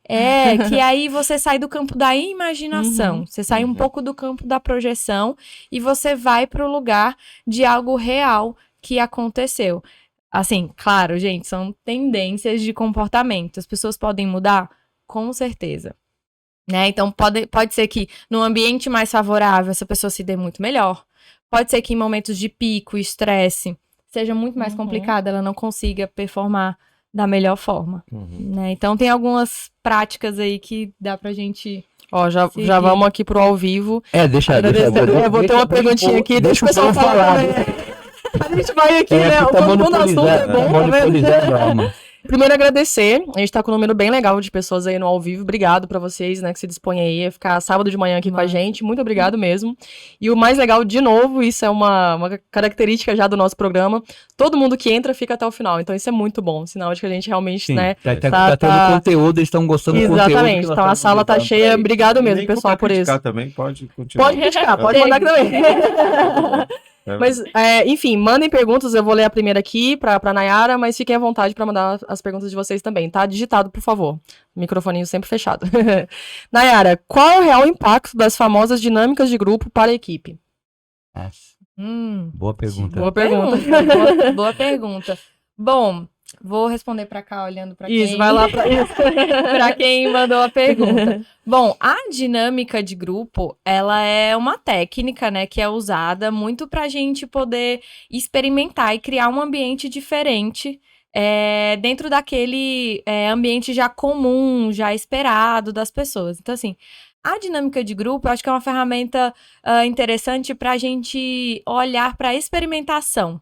Que aí você sai do campo da imaginação. Você sai um pouco do campo da projeção e você vai para o lugar de algo real que aconteceu. Assim, claro, gente, são tendências de comportamento. As pessoas podem mudar? Com certeza. Né? Então, pode ser que num ambiente mais favorável essa pessoa se dê muito melhor. Pode ser que em momentos de pico, estresse, seja muito mais complicado, ela não consiga performar da melhor forma. Né? Então, tem algumas práticas aí que dá pra gente... Ó, já vamos aqui pro ao vivo. Deixa eu vou ter uma perguntinha aqui, deixa o pessoal falar. A gente vai aqui, né? Quando o assunto é bom, tá vendo? Primeiro, agradecer. A gente tá com um número bem legal de pessoas aí no ao vivo. Obrigado pra vocês, né, que se dispõem aí a ficar sábado de manhã aqui com a gente. Muito obrigado mesmo. E o mais legal, de novo, isso é uma característica já do nosso programa. Todo mundo que entra fica até o final. Então isso é muito bom. Sinal de que a gente realmente, né... Tá tendo conteúdo, eles estão gostando do conteúdo. Exatamente. Então a sala tá cheia. Obrigado mesmo, pessoal, por isso. Também pode continuar. Pode criticar, pode mandar também. Mas, enfim, mandem perguntas, eu vou ler a primeira aqui pra Nayara, mas fiquem à vontade para mandar as perguntas de vocês também, tá? Digitado, por favor. Microfoninho sempre fechado. Nayara, qual é o real impacto das famosas dinâmicas de grupo para a equipe? Boa pergunta. Boa pergunta. Boa pergunta. Bom, vou responder para cá, olhando para quem... Isso, vai lá para isso. Para quem mandou a pergunta. Bom, a dinâmica de grupo, ela é uma técnica, né, que é usada muito para a gente poder experimentar e criar um ambiente diferente dentro daquele ambiente já comum, já esperado das pessoas. Então, assim, a dinâmica de grupo, eu acho que é uma ferramenta interessante para a gente olhar para a experimentação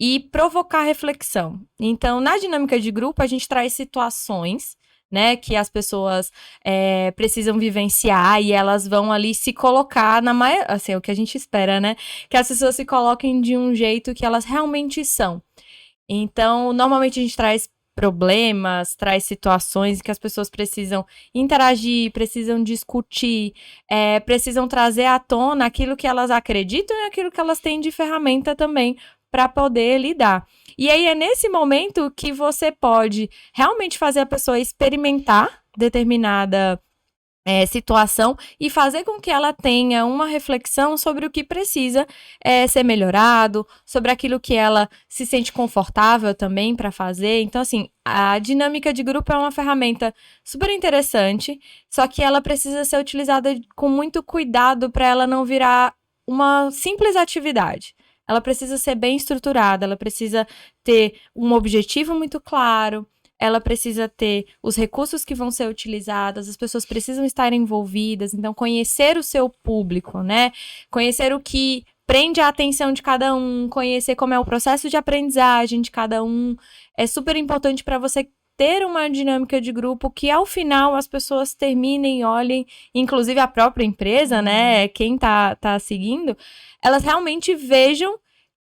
e provocar reflexão. Então, na dinâmica de grupo, a gente traz situações, né, que as pessoas precisam vivenciar e elas vão ali se colocar assim, o que a gente espera, né, que as pessoas se coloquem de um jeito que elas realmente são. Então, normalmente a gente traz problemas, traz situações que as pessoas precisam interagir, precisam discutir, precisam trazer à tona aquilo que elas acreditam e aquilo que elas têm de ferramenta também para poder lidar. E aí é nesse momento que você pode realmente fazer a pessoa experimentar determinada situação e fazer com que ela tenha uma reflexão sobre o que precisa ser melhorado, sobre aquilo que ela se sente confortável também para fazer. Então, assim, a dinâmica de grupo é uma ferramenta super interessante, só que ela precisa ser utilizada com muito cuidado para ela não virar uma simples atividade. Ela precisa ser bem estruturada, ela precisa ter um objetivo muito claro, ela precisa ter os recursos que vão ser utilizados, as pessoas precisam estar envolvidas, então conhecer o seu público, né? Conhecer o que prende a atenção de cada um, conhecer como é o processo de aprendizagem de cada um. É super importante para você ter uma dinâmica de grupo que, ao final, as pessoas terminem, olhem, inclusive a própria empresa, né, quem tá seguindo, elas realmente vejam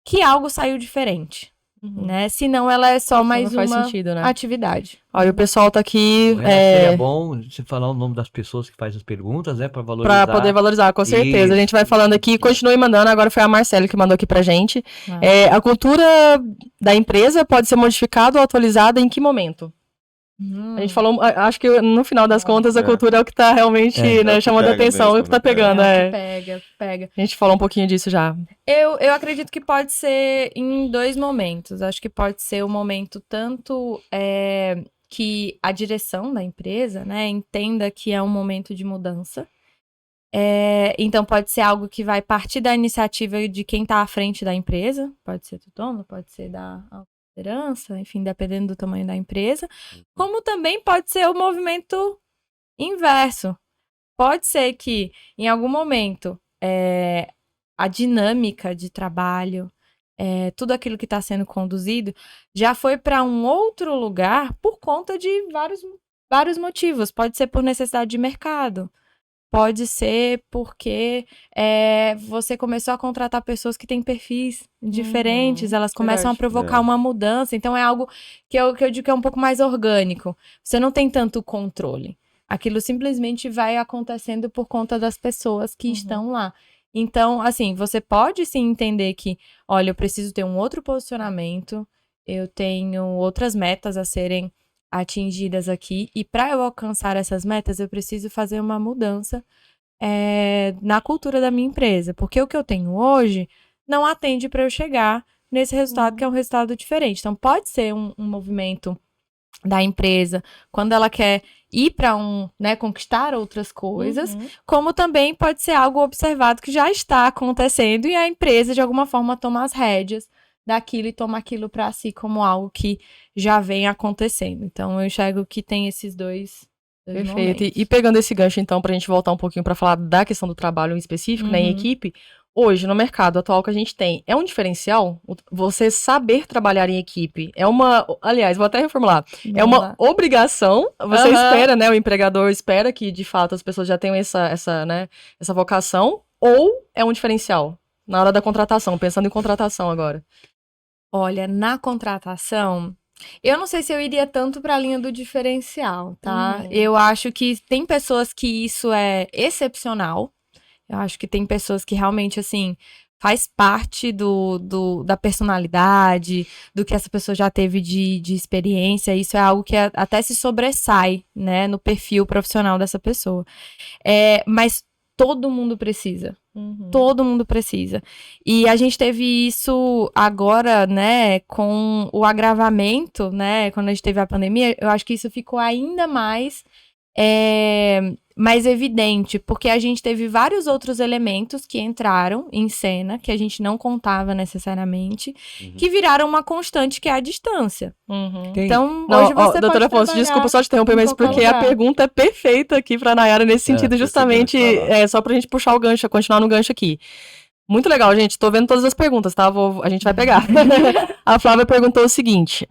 que algo saiu diferente, né? Senão ela é só mais uma sentido, né? atividade. Olha, o pessoal tá aqui... Seria bom você falar o nome das pessoas que fazem as perguntas, né? Para valorizar. Pra poder valorizar, com certeza. Isso. A gente vai falando aqui, continue mandando. Agora foi a Marcela que mandou aqui pra gente. A cultura da empresa pode ser modificada ou atualizada em que momento? A gente falou, acho que no final das contas a cultura é o que tá realmente chamando a atenção, é o que tá pegando. Pega. A gente falou um pouquinho disso já. Eu acredito que pode ser em 2 momentos. Acho que pode ser o momento tanto que a direção da empresa, né, entenda que é um momento de mudança. Então pode ser algo que vai partir da iniciativa de quem tá à frente da empresa. Pode ser do dono, pode ser da liderança, enfim, dependendo do tamanho da empresa, como também pode ser o movimento inverso. Pode ser que, em algum momento, a dinâmica de trabalho, tudo aquilo que está sendo conduzido, já foi para um outro lugar por conta de vários motivos. Pode ser por necessidade de mercado. Pode ser porque você começou a contratar pessoas que têm perfis diferentes, elas começam a provocar uma mudança. Então, é algo que eu digo que é um pouco mais orgânico. Você não tem tanto controle. Aquilo simplesmente vai acontecendo por conta das pessoas que estão lá. Então, assim, você pode sim entender que, olha, eu preciso ter um outro posicionamento, eu tenho outras metas a serem atingidas aqui, e para eu alcançar essas metas, eu preciso fazer uma mudança na cultura da minha empresa, porque o que eu tenho hoje não atende para eu chegar nesse resultado, que é um resultado diferente. Então, pode ser um movimento da empresa, quando ela quer ir para conquistar outras coisas, como também pode ser algo observado que já está acontecendo e a empresa, de alguma forma, toma as rédeas daquilo e toma aquilo para si como algo que já vem acontecendo. Então, eu enxergo que tem esses dois Perfeito. E pegando esse gancho, então, para a gente voltar um pouquinho para falar da questão do trabalho em específico, né, em equipe, hoje, no mercado atual que a gente tem, é um diferencial você saber trabalhar em equipe? Aliás, vou até reformular, é uma obrigação, você espera, né, o empregador espera que, de fato, as pessoas já tenham essa vocação, ou é um diferencial? Na hora da contratação, pensando em contratação agora. Olha, na contratação, eu não sei se eu iria tanto para a linha do diferencial, tá? Eu acho que tem pessoas que isso é excepcional. Eu acho que tem pessoas que realmente, assim, faz parte da personalidade, do que essa pessoa já teve de experiência. Isso é algo que até se sobressai, né, no perfil profissional dessa pessoa. Mas todo mundo precisa. Todo mundo precisa. E a gente teve isso agora, né, com o agravamento, né, quando a gente teve a pandemia, eu acho que isso ficou ainda mais evidente, porque a gente teve vários outros elementos que entraram em cena, que a gente não contava necessariamente, que viraram uma constante, que é a distância. Então, hoje você doutora Afonso, desculpa só te interromper, mas porque a pergunta é perfeita aqui para a Nayara nesse sentido, justamente, só pra gente puxar o gancho, continuar no gancho aqui. Muito legal, gente. Tô vendo todas as perguntas, tá? A gente vai pegar. A Flávia perguntou o seguinte: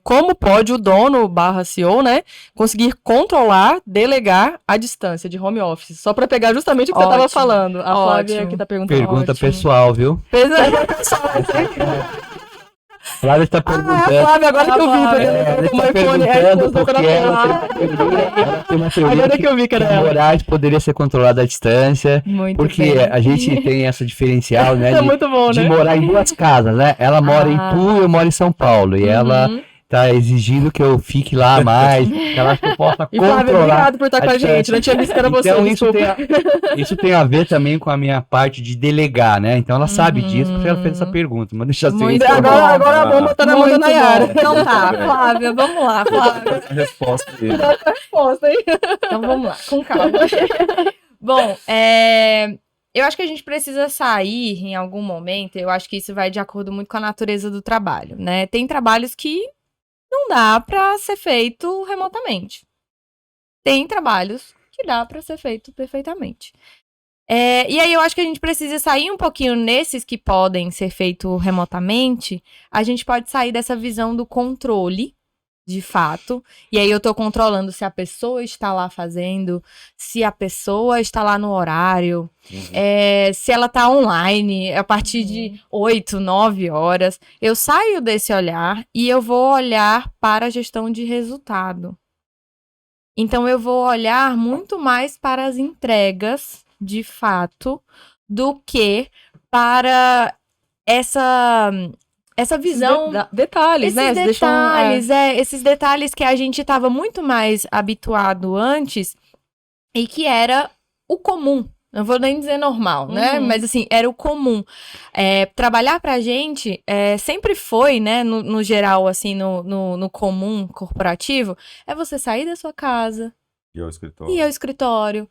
como pode o dono / CEO, né, conseguir controlar, delegar a distância de home office? Só para pegar justamente o que você estava falando. A Flávia aqui tá perguntando. Pergunta pessoal, viu? Flávia está perguntando. Flávia, agora que eu vi. Porque ela tem uma pergunta. Agora que eu vi que era ela. O horário poderia ser controlado à distância. Porque a gente tem essa diferencial, né? É muito bom, de né? morar em 2 casas, né? Ela mora em Itu e eu moro em São Paulo. E ela tá exigindo que eu fique lá mais, que ela possa controlar. Flávia, obrigado por estar com a gente. Não tinha visto que era você. Então, isso tem a ver também com a minha parte de delegar, né? Então ela sabe disso, porque ela fez essa pergunta. Mas deixa assim. Agora a bomba tá na mão da Nayara. Então tá, Flávia, vamos lá, Flávia. A resposta dele. Então vamos lá, com calma. Bom, eu acho que a gente precisa sair em algum momento, eu acho que isso vai de acordo muito com a natureza do trabalho, né? Tem trabalhos que não dá para ser feito remotamente. Tem trabalhos que dá para ser feito perfeitamente. E aí eu acho que a gente precisa sair um pouquinho nesses que podem ser feitos remotamente. A gente pode sair dessa visão do controle, de fato. E aí eu tô controlando se a pessoa está lá fazendo, se a pessoa está lá no horário, se ela tá online a partir de 8, 9 horas. Eu saio desse olhar e eu vou olhar para a gestão de resultado. Então eu vou olhar muito mais para as entregas, de fato, do que para essa visão... Detalhes, né? Esses detalhes que a gente estava muito mais habituado antes e que era o comum. Não vou nem dizer normal, né? Mas assim, era o comum. Trabalhar pra gente sempre foi, né? No geral, assim, no comum corporativo, é você sair da sua casa, ir ao escritório.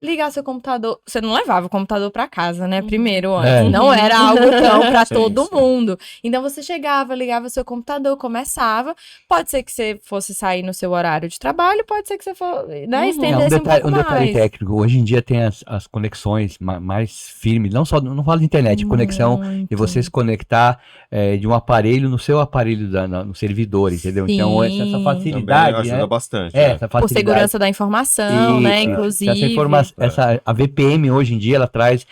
Ligar seu computador. Você não levava o computador pra casa, né? Primeiro, antes. Não era algo tão pra todo mundo. Então, você chegava, ligava seu computador, começava. Pode ser que você fosse sair no seu horário de trabalho, pode ser que você fosse, né, estendesse um pouco mais. Detalhe técnico. Hoje em dia tem as conexões mais firmes. Não falo de internet, conexão de você se conectar de um aparelho no seu aparelho no servidor, entendeu? Sim. Então, essa facilidade, também ajuda bastante. Essa facilidade. Por segurança da informação, né? Inclusive. A VPN hoje em dia ela traz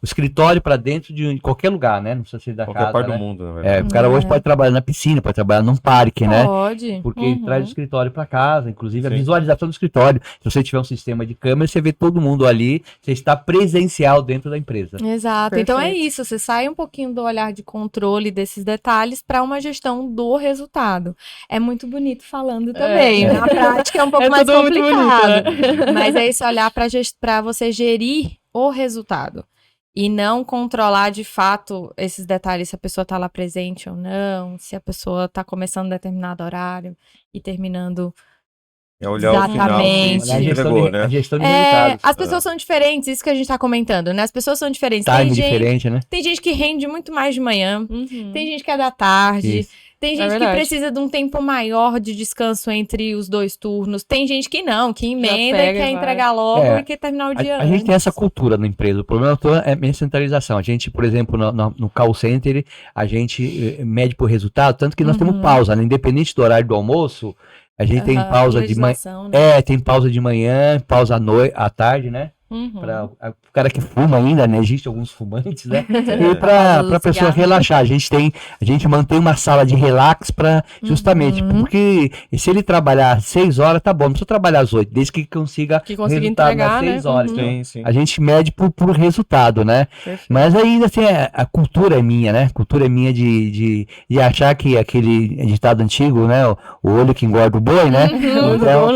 o escritório para dentro de qualquer lugar, né? Não precisa ser da qualquer casa, parte né? do mundo, na verdade. O cara hoje pode trabalhar na piscina, pode trabalhar num parque, né? Pode. Porque traz o escritório para casa, inclusive a visualização do escritório. Se você tiver um sistema de câmera, você vê todo mundo ali, você está presencial dentro da empresa. Exato. Perfeito. Então é isso, você sai um pouquinho do olhar de controle desses detalhes para uma gestão do resultado. É muito bonito falando também. Na prática é um pouco mais complicado. Bonito, né? Mas é esse olhar para você gerir o resultado. E não controlar de fato esses detalhes, se a pessoa está lá presente ou não, se a pessoa está começando em determinado horário e terminando. É olhar o final que se entregou, né? A gestão de resultados. As pessoas são diferentes, isso que a gente tá comentando, né? As pessoas são diferentes. Time diferente, né? Tem gente que rende muito mais de manhã, tem gente que é da tarde, Isso. tem gente que precisa de um tempo maior de descanso entre os dois turnos, tem gente que não, que emenda e quer entregar logo e quer terminar o dia A gente tem essa cultura na empresa, o problema todo é a centralização. A gente, por exemplo, no call center, a gente mede por resultado, tanto que nós temos pausa, né? Independente do horário do almoço, a gente tem pausa de manhã. Né? Tem pausa de manhã, pausa à tarde, né? Para o cara que fuma ainda, né? Existem alguns fumantes, né? E para a pessoa relaxar. A gente mantém uma sala de relax para justamente, porque se ele trabalhar 6 horas, tá bom, não precisa trabalhar às 8, desde que consiga entregar, nas 6 horas. Sim. A gente mede por resultado, né? Perfeito. Mas ainda assim, a cultura é minha, né? A cultura é minha de achar que aquele ditado antigo, né? O olho que engorda o boi, né? Então,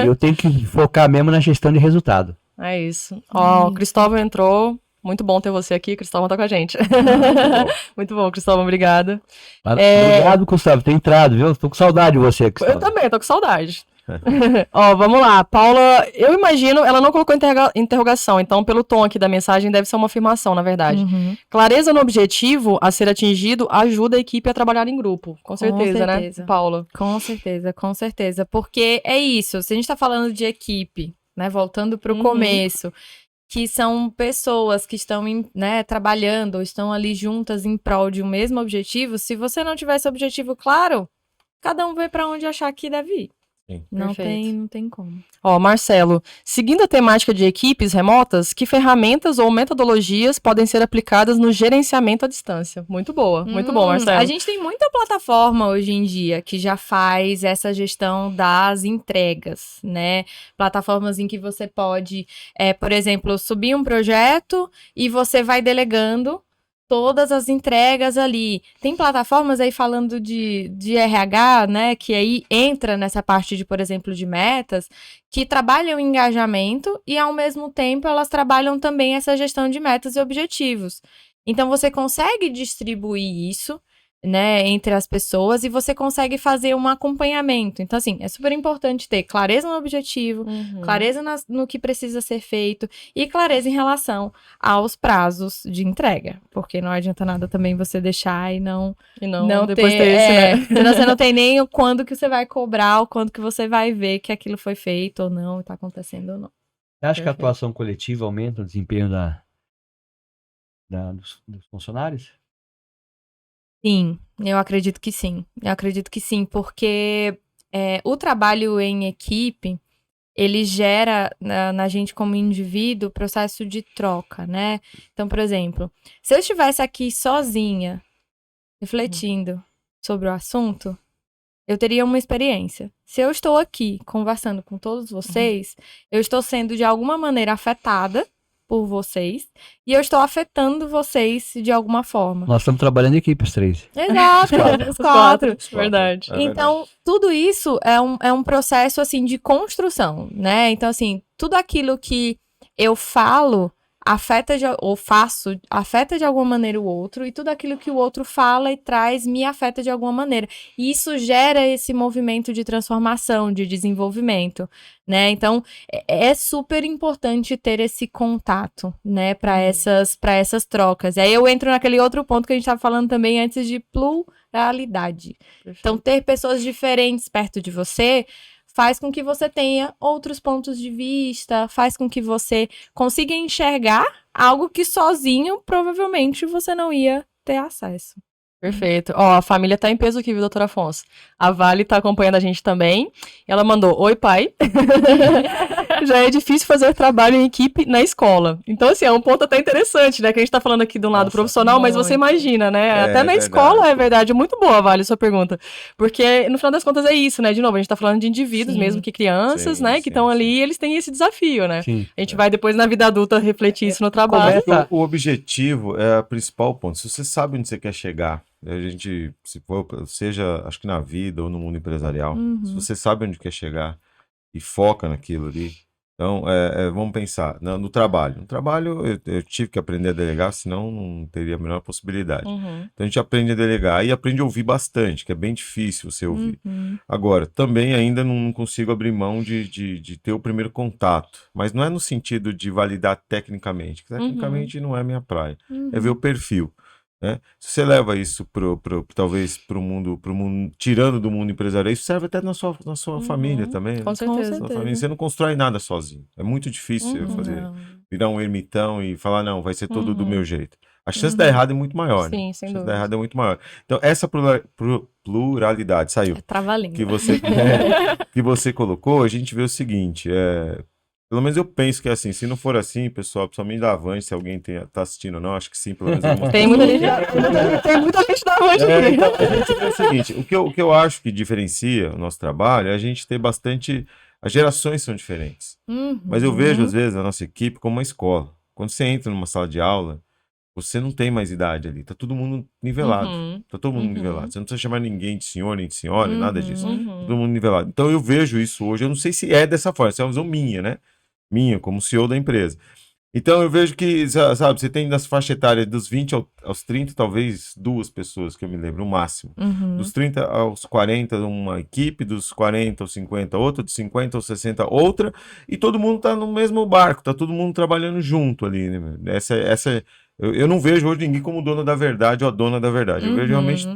eu tenho que focar mesmo na gestão de resultado. É isso. Ó, o Cristóvão entrou. Muito bom ter você aqui. Cristóvão tá com a gente. Muito bom, Cristóvão. Obrigada. Obrigado, Gustavo, por ter entrado, viu? Tô com saudade de você, Cristóvão. Eu também, tô com saudade. Ó, vamos lá. Paula, eu imagino, ela não colocou interrogação, então pelo tom aqui da mensagem deve ser uma afirmação, na verdade. Clareza no objetivo a ser atingido ajuda a equipe a trabalhar em grupo. Com certeza, né, Paula? Com certeza. Porque é isso, se a gente tá falando de equipe, né, voltando para o começo, que são pessoas que estão trabalhando, ou estão ali juntas em prol de um mesmo objetivo. Se você não tiver esse objetivo claro, cada um vê para onde achar que deve ir. Sim. Não tem como. Ó, Marcelo, seguindo a temática de equipes remotas, que ferramentas ou metodologias podem ser aplicadas no gerenciamento à distância? Muito boa, muito bom, Marcelo. A gente tem muita plataforma hoje em dia que já faz essa gestão das entregas, né? Plataformas em que você pode, por exemplo, subir um projeto e você vai delegando todas as entregas ali. Tem plataformas aí falando de RH, né, que aí entra nessa parte de, por exemplo, de metas, que trabalham engajamento e, ao mesmo tempo, elas trabalham também essa gestão de metas e objetivos. Então, você consegue distribuir isso, né, entre as pessoas e você consegue fazer um acompanhamento. Então, assim, é super importante ter clareza no objetivo, clareza no que precisa ser feito e clareza em relação aos prazos de entrega. Porque não adianta nada também você deixar e não depois ter esse, né? Senão você não tem nem o quando que você vai cobrar, o quando que você vai ver que aquilo foi feito ou não, tá acontecendo ou não. Você acha que a Perfeito. atuação coletiva aumenta o desempenho dos funcionários? Sim, eu acredito que sim. Eu acredito que sim, porque o trabalho em equipe, ele gera na gente como indivíduo processo de troca, né? Então, por exemplo, se eu estivesse aqui sozinha, refletindo sobre o assunto, eu teria uma experiência. Se eu estou aqui conversando com todos vocês, eu estou sendo de alguma maneira afetada por vocês e eu estou afetando vocês de alguma forma. Nós estamos trabalhando em equipe, os 3. Exato, os quatro. Verdade. É Então, tudo isso é um processo, assim, de construção, né? Então, assim, tudo aquilo que eu falo ou faço, afeta de alguma maneira o outro, e tudo aquilo que o outro fala e traz me afeta de alguma maneira. E isso gera esse movimento de transformação, de desenvolvimento, né? Então, é super importante ter esse contato, né, para essas trocas. E aí eu entro naquele outro ponto que a gente estava falando também antes de pluralidade. Então, ter pessoas diferentes perto de você faz com que você tenha outros pontos de vista, faz com que você consiga enxergar algo que sozinho provavelmente você não ia ter acesso. Perfeito. Ó, a família tá em peso aqui, viu, doutor Afonso? A Vale tá acompanhando a gente também. Ela mandou: oi, pai. Já é difícil fazer trabalho em equipe na escola. Então, assim, é um ponto até interessante, né? Que a gente tá falando aqui do lado Nossa, profissional, mas você muito. imagina, né? É, Até na verdade. escola é verdade. Muito boa, Vale, sua pergunta. Porque, no final das contas, é isso, né? De novo, a gente tá falando de indivíduos Sim. mesmo que crianças, Sim, né? sim, Que estão ali sim. e eles têm esse desafio, né? Sim. A gente vai depois na vida adulta refletir isso no trabalho. Começa- O objetivo é o principal ponto. Se você sabe onde você quer chegar, a gente, se for, seja, acho que na vida ou no mundo empresarial, se você sabe onde quer chegar e foca naquilo ali, então, vamos pensar, no trabalho. No trabalho, eu tive que aprender a delegar, senão não teria a menor possibilidade. Uhum. Então, a gente aprende a delegar e aprende a ouvir bastante, que é bem difícil você ouvir. Uhum. Agora, também ainda não consigo abrir mão de ter o primeiro contato, mas não é no sentido de validar tecnicamente, que tecnicamente não é minha praia, é ver o perfil. Né? Se você leva isso talvez para o mundo, tirando do mundo empresarial, isso serve até na sua família também. Com Né? certeza. Na família, você não constrói nada sozinho. É muito difícil Uhum. você virar um ermitão e falar, não, vai ser todo do meu jeito. A chance de dar Uhum. errado é muito maior. Né? Sim, A sem chance de dar dúvida. errado é muito maior. Então, essa pluralidade saiu É trava-língua. que você colocou, a gente vê o seguinte, pelo menos eu penso que é assim, se não for assim, pessoal, principalmente da Avante, se alguém tá assistindo ou não, acho que sim, pelo menos algumas Tem muita gente, pessoas. tem muita gente da onde aqui. Então, a gente vê o seguinte, o que eu acho que diferencia o nosso trabalho é a gente ter bastante, as gerações são diferentes, mas eu vejo às vezes a nossa equipe como uma escola. Quando você entra numa sala de aula, você não tem mais idade ali, tá todo mundo nivelado. Uhum. Tá todo mundo Uhum. nivelado. Você não precisa chamar ninguém de senhor nem de senhora, nada disso. Uhum. Tá todo mundo nivelado. Então eu vejo isso hoje, eu não sei se é dessa forma, essa é uma visão minha, né? Minha, como CEO da empresa. Então eu vejo que, sabe, você tem nas faixas etárias dos 20 aos 30, talvez 2 pessoas que eu me lembro, o máximo. Dos 30 aos 40, uma equipe, dos 40 aos 50, outra, dos 50 aos 60, outra, e todo mundo tá no mesmo barco, tá todo mundo trabalhando junto ali, né? Eu não vejo hoje ninguém como dono da verdade ou a dona da verdade. Eu vejo realmente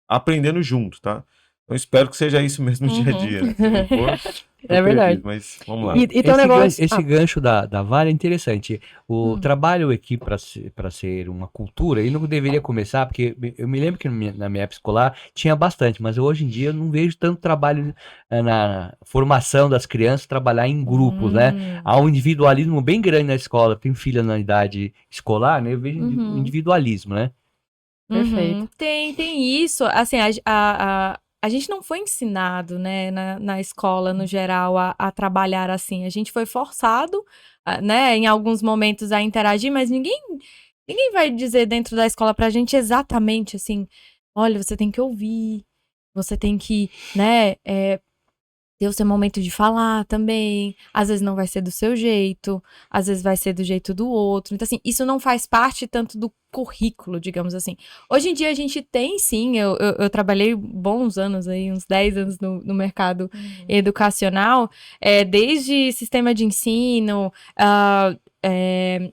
aprendendo junto, tá? Então espero que seja isso mesmo no dia a dia. Né? Se não for, É verdade. mas vamos lá. E tem um negócio. Esse gancho da Vale é interessante. O trabalho aqui para ser uma cultura, ele não deveria começar, porque eu me lembro que na minha época escolar tinha bastante, mas hoje em dia eu não vejo tanto trabalho na formação das crianças, trabalhar em grupos, né? Há um individualismo bem grande na escola. Tem filha na idade escolar, né? Eu vejo individualismo, né? Perfeito. Tem isso, assim, a gente não foi ensinado, né, na escola, no geral, a trabalhar assim. A gente foi forçado, né, em alguns momentos a interagir, mas ninguém vai dizer dentro da escola pra gente exatamente assim, olha, você tem que ouvir, você tem que, né, ter o seu momento de falar também. Às vezes não vai ser do seu jeito, às vezes vai ser do jeito do outro. Então, assim, isso não faz parte tanto do currículo, digamos assim. Hoje em dia a gente tem, sim, eu trabalhei bons anos aí, uns 10 anos no mercado educacional, desde sistema de ensino,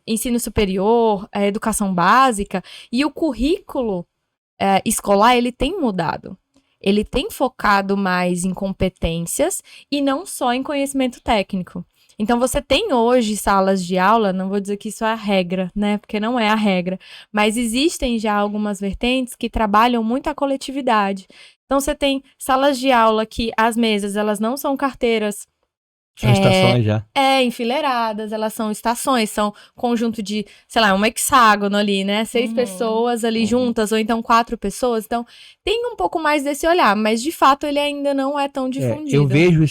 ensino superior, educação básica, e o currículo escolar, ele tem mudado. Ele tem focado mais em competências e não só em conhecimento técnico. Então, você tem hoje salas de aula, não vou dizer que isso é a regra, né? Porque não é a regra. Mas existem já algumas vertentes que trabalham muito a coletividade. Então, você tem salas de aula que as mesas, elas não são carteiras. São estações já. Enfileiradas, elas são estações, são conjunto de, sei lá, um hexágono ali, né? 6 pessoas ali juntas, ou então 4 pessoas. Então, tem um pouco mais desse olhar, mas de fato ele ainda não é tão difundido. Eu vejo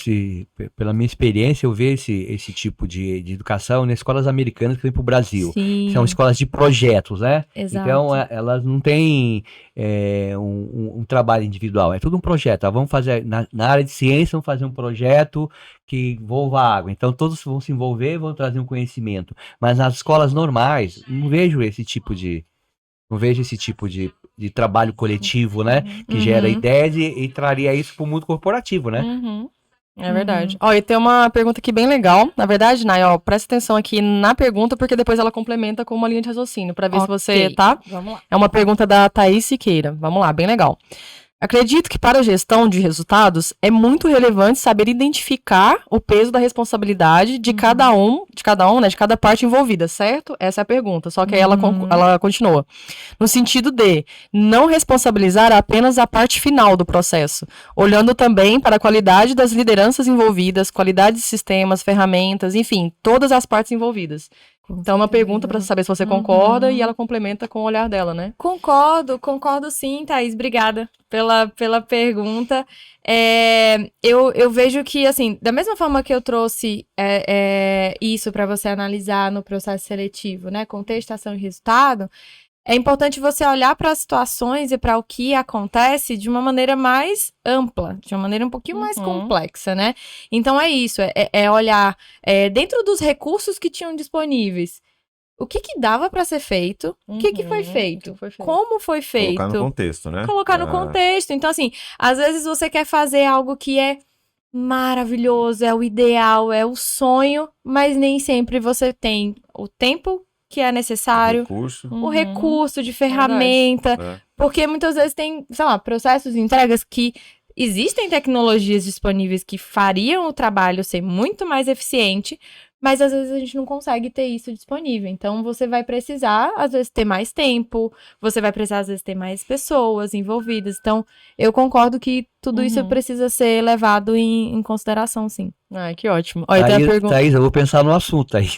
pela minha experiência, eu vejo esse tipo de educação nas escolas americanas que vêm para o Brasil. Sim. São escolas de projetos, né? Exato. Então, elas não têm um trabalho individual, é tudo um projeto. Vamos fazer, na área de ciência, vamos fazer um projeto que envolva água. Então, todos vão se envolver, vão trazer um conhecimento. Mas nas escolas normais, não vejo esse tipo de trabalho coletivo, né? Que gera ideias e traria isso para o mundo corporativo, né? É verdade. Ó, e tem uma pergunta aqui bem legal. Na verdade, Nay, ó, presta atenção aqui na pergunta, porque depois ela complementa com uma linha de raciocínio, para ver se você, tá? Vamos lá. É uma pergunta da Thaís Siqueira. Vamos lá, bem legal. Acredito que para a gestão de resultados é muito relevante saber identificar o peso da responsabilidade de cada né, de cada parte envolvida, certo? Essa é a pergunta, só que aí ela continua. No sentido de não responsabilizar apenas a parte final do processo, olhando também para a qualidade das lideranças envolvidas, qualidade de sistemas, ferramentas, enfim, todas as partes envolvidas. Então, uma pergunta para saber se você concorda e ela complementa com o olhar dela, né? Concordo sim, Thaís. Obrigada pela pergunta. Eu vejo que, assim, da mesma forma que eu trouxe isso para você analisar no processo seletivo, né? Contexto, ação e resultado, é importante você olhar para as situações e para o que acontece de uma maneira mais ampla, de uma maneira um pouquinho mais complexa, né? Então é isso, olhar dentro dos recursos que tinham disponíveis, o que dava para ser feito, o que foi feito, como foi feito. Colocar no contexto, né? Colocar no contexto. Então, assim, às vezes você quer fazer algo que é maravilhoso, é o ideal, é o sonho, mas nem sempre você tem o tempo que é necessário, o recurso de ferramenta, porque muitas vezes tem, sei lá, processos de entregas que existem tecnologias disponíveis que fariam o trabalho ser muito mais eficiente, mas às vezes a gente não consegue ter isso disponível. Então, você vai precisar, às vezes, ter mais tempo, você vai precisar, às vezes, ter mais pessoas envolvidas. Então, eu concordo que tudo isso precisa ser levado em consideração, sim. Ai, que ótimo. Olha, tem a pergunta... Thaís, eu vou pensar no assunto aí.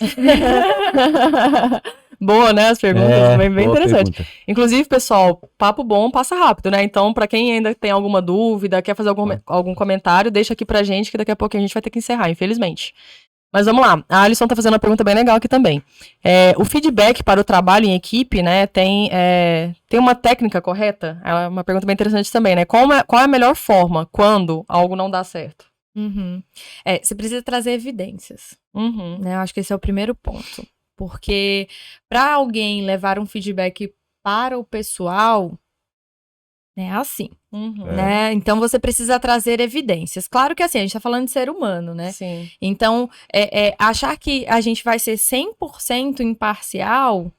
Boa, né? As perguntas, bem interessante. Pergunta. Inclusive, pessoal, papo bom passa rápido, né? Então, pra quem ainda tem alguma dúvida, quer fazer algum comentário, deixa aqui pra gente, que daqui a pouco a gente vai ter que encerrar, infelizmente. Mas vamos lá, a Alisson tá fazendo uma pergunta bem legal aqui também. O feedback para o trabalho em equipe, né, tem uma técnica correta? É uma pergunta bem interessante também, né? Qual é a melhor forma quando algo não dá certo? Você precisa trazer evidências, né? Eu acho que esse é o primeiro ponto. Porque para alguém levar um feedback para o pessoal, é assim, né? Então, você precisa trazer evidências. Claro que assim, a gente tá falando de ser humano, né? Sim. Então, achar que a gente vai ser 100% imparcial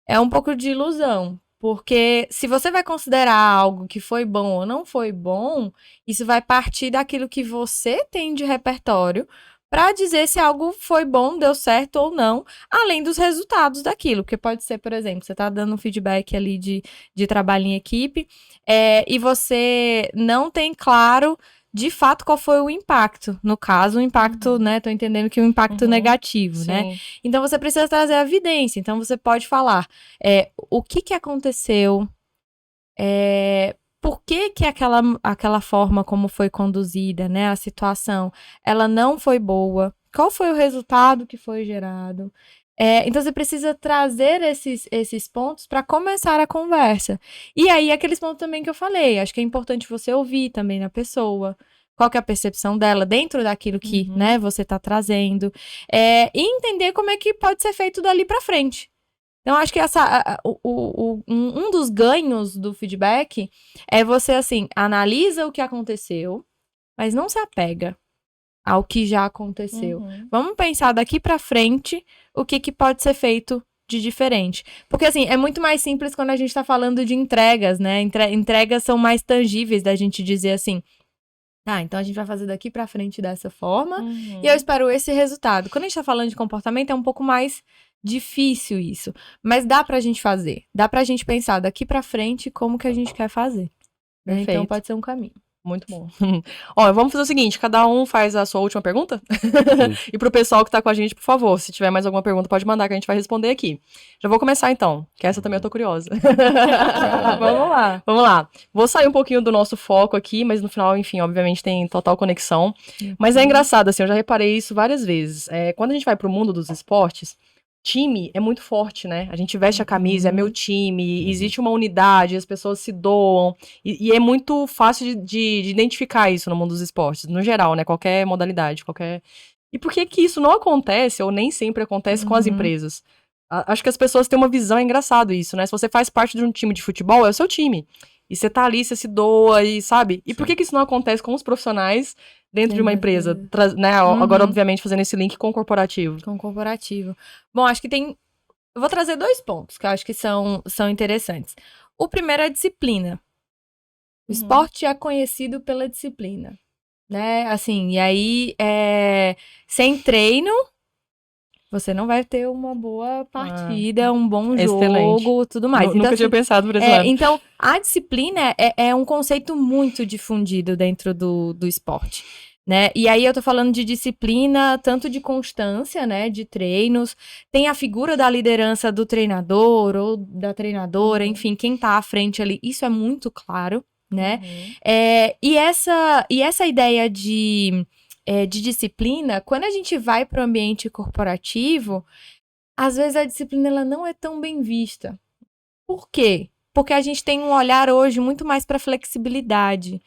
é um pouco de ilusão. Porque se você vai considerar algo que foi bom ou não foi bom, isso vai partir daquilo que você tem de repertório para dizer se algo foi bom, deu certo ou não, além dos resultados daquilo. Porque pode ser, por exemplo, você está dando um feedback ali de trabalho em equipe e você não tem claro, de fato, qual foi o impacto. No caso, o impacto, né? Tô entendendo que o impacto negativo, né? Então, você precisa trazer a evidência. Então, você pode falar o que aconteceu, por que aquela forma como foi conduzida, né, a situação, ela não foi boa, qual foi o resultado que foi gerado. Então, você precisa trazer esses pontos para começar a conversa. E aí, aqueles pontos também que eu falei, acho que é importante você ouvir também na pessoa, qual que é a percepção dela dentro daquilo que né, você está trazendo, e entender como é que pode ser feito dali para frente. Então, acho que um dos ganhos do feedback é você, assim, analisa o que aconteceu, mas não se apega ao que já aconteceu. Vamos pensar daqui pra frente o que pode ser feito de diferente. Porque, assim, é muito mais simples quando a gente tá falando de entregas, né? Entregas são mais tangíveis da gente dizer assim, Tá, então a gente vai fazer daqui pra frente dessa forma e eu espero esse resultado. Quando a gente tá falando de comportamento, é um pouco mais difícil isso. Mas dá pra gente fazer. Dá pra gente pensar daqui pra frente como que a gente quer fazer. Né? Então Perfeito. pode ser um caminho. Muito bom. Ó, vamos fazer o seguinte, cada um faz a sua última pergunta? E pro pessoal que tá com a gente, por favor, se tiver mais alguma pergunta, pode mandar que a gente vai responder aqui. Já vou começar então, que essa também eu tô curiosa. Vamos lá. Vamos lá. Vou sair um pouquinho do nosso foco aqui, mas no final, enfim, obviamente tem total conexão. Mas é engraçado, assim, eu já reparei isso várias vezes. Quando a gente vai pro mundo dos esportes, time é muito forte, né? A gente veste a camisa, é meu time, existe uma unidade, as pessoas se doam, e é muito fácil de identificar isso no mundo dos esportes, no geral, né? Qualquer modalidade, qualquer... E por que que isso não acontece, ou nem sempre acontece com as empresas? Acho que as pessoas têm uma visão, é engraçado isso, né? Se você faz parte de um time de futebol, é o seu time. E você tá ali, você se doa, e sabe? E por que que isso não acontece com os profissionais dentro de uma empresa, né? Agora, obviamente, fazendo esse link com o corporativo. Com o corporativo. Bom, acho que tem... Eu vou trazer 2 pontos que eu acho que são interessantes. O primeiro é a disciplina. O esporte é conhecido pela disciplina, né? Assim, e aí, sem treino, você não vai ter uma boa partida, um bom jogo, tudo mais. Então, Nunca assim, tinha pensado por esse lado. Então, a disciplina é um conceito muito difundido dentro do esporte, né? E aí eu tô falando de disciplina, tanto de constância, né, de treinos, tem a figura da liderança do treinador ou da treinadora, enfim, quem tá à frente ali, isso é muito claro, né? E essa ideia de disciplina, quando a gente vai para o ambiente corporativo, às vezes a disciplina ela não é tão bem vista. Por quê? Porque a gente tem um olhar hoje muito mais para flexibilidade.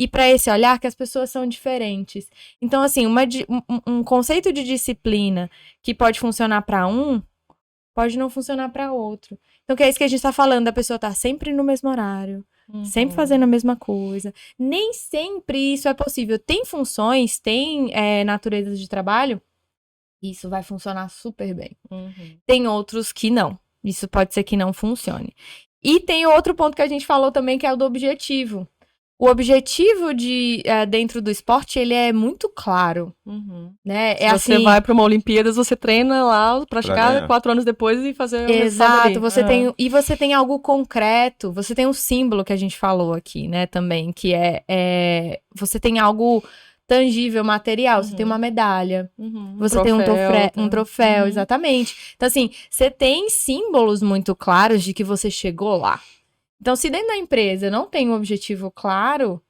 E para esse olhar que as pessoas são diferentes. Então, assim, um conceito de disciplina que pode funcionar para um, pode não funcionar para outro. Então, que é isso que a gente está falando, da pessoa estar sempre no mesmo horário, sempre fazendo a mesma coisa. Nem sempre isso é possível. Tem funções, tem naturezas de trabalho, isso vai funcionar super bem. Tem outros que não. Isso pode ser que não funcione. E tem outro ponto que a gente falou também, que é o do objetivo. O objetivo dentro do esporte, ele é muito claro, né? Se você vai para uma Olimpíadas, você treina lá para chegar 4 anos depois e fazer o Exato, você tem algo concreto, você tem um símbolo que a gente falou aqui, né, também, que você tem algo tangível, material, você tem uma medalha, você tem um troféu, exatamente. Então, assim, você tem símbolos muito claros de que você chegou lá. Então, se dentro da empresa não tem um objetivo claro,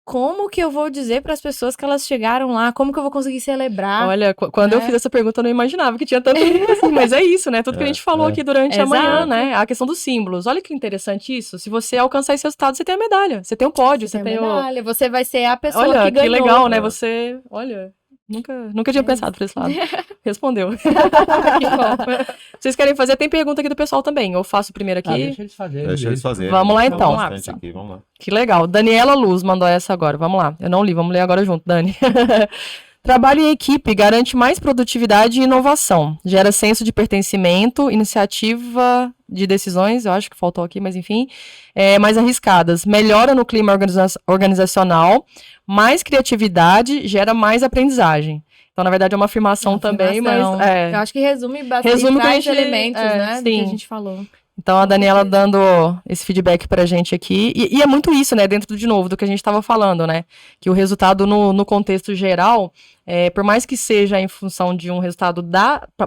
como que eu vou dizer para as pessoas que elas chegaram lá? Como que eu vou conseguir celebrar? Olha, quando eu fiz essa pergunta, eu não imaginava que tinha tanto assim, mas é isso, né? Tudo que a gente falou aqui durante a manhã, né? A questão dos símbolos. Olha que interessante isso. Se você alcançar esse resultado, você tem a medalha, você tem o pódio, você tem medalha, você vai ser a pessoa que ganhou. Olha, que legal, né? Você, nunca tinha pensado por esse lado. Respondeu. Vocês querem fazer? Tem pergunta aqui do pessoal também. Eu faço primeiro aqui. Deixa eles fazerem. Deixa eles fazerem. Vamos lá, então. Vamos lá. Que legal. Daniela Luz mandou essa agora. Vamos lá. Eu não li, vamos ler agora junto, Dani. Trabalho em equipe garante mais produtividade e inovação. Gera senso de pertencimento, iniciativa de decisões, eu acho que faltou aqui, mas enfim, mais arriscadas. Melhora no clima organizacional, mais criatividade, gera mais aprendizagem. Então, na verdade, é uma afirmação também, mas... Eu acho que resume bastante os elementos, né, do que a gente falou. Então, a Daniela dando esse feedback pra gente aqui. E é muito isso, né? Dentro, de novo, do que a gente estava falando, né? Que o resultado no contexto geral, por mais que seja em função de um resultado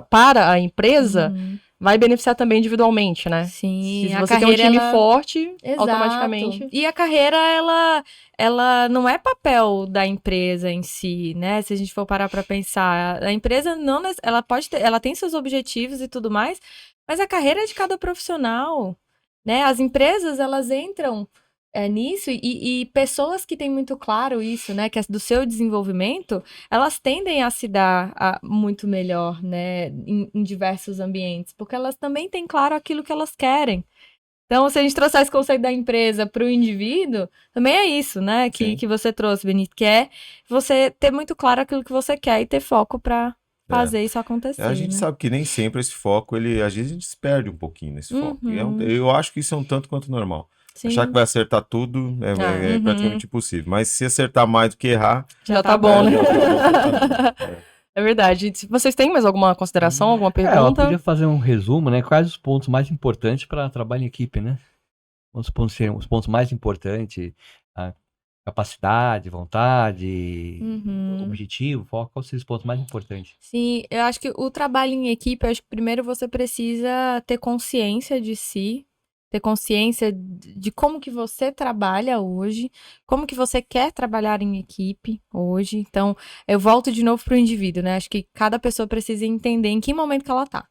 para a empresa, vai beneficiar também individualmente, né? Sim. Se você tem um time forte, automaticamente... E a carreira, ela não é papel da empresa em si, né? Se a gente for parar pra pensar. A empresa, ela tem seus objetivos e tudo mais, mas a carreira é de cada profissional, né? As empresas, elas entram nisso e pessoas que têm muito claro isso, né? Que é do seu desenvolvimento, elas tendem a se dar muito melhor, né? Em diversos ambientes, porque elas também têm claro aquilo que elas querem. Então, se a gente trouxer esse conceito da empresa para o indivíduo, também é isso, né? Que você trouxe, Benito, que é você ter muito claro aquilo que você quer e ter foco para fazer isso acontecer. A gente sabe que nem sempre esse foco, às vezes a gente se perde um pouquinho nesse foco. Eu acho que isso é um tanto quanto normal. Sim. Achar que vai acertar tudo é praticamente impossível. Mas se acertar mais do que errar, Já tá bom, né? já tá bom pra mim. É verdade. Se vocês têm mais alguma consideração, alguma Ela pergunta? podia fazer um resumo, né? Quais os pontos mais importantes para trabalho em equipe, né? Os pontos mais importantes, a capacidade, vontade, objetivo, quais são os pontos mais importantes? Sim, eu acho que o trabalho em equipe, eu acho que primeiro você precisa ter consciência de si, ter consciência de como que você trabalha hoje, como que você quer trabalhar em equipe hoje. Então, eu volto de novo pro indivíduo, né? Acho que cada pessoa precisa entender em que momento que ela tá.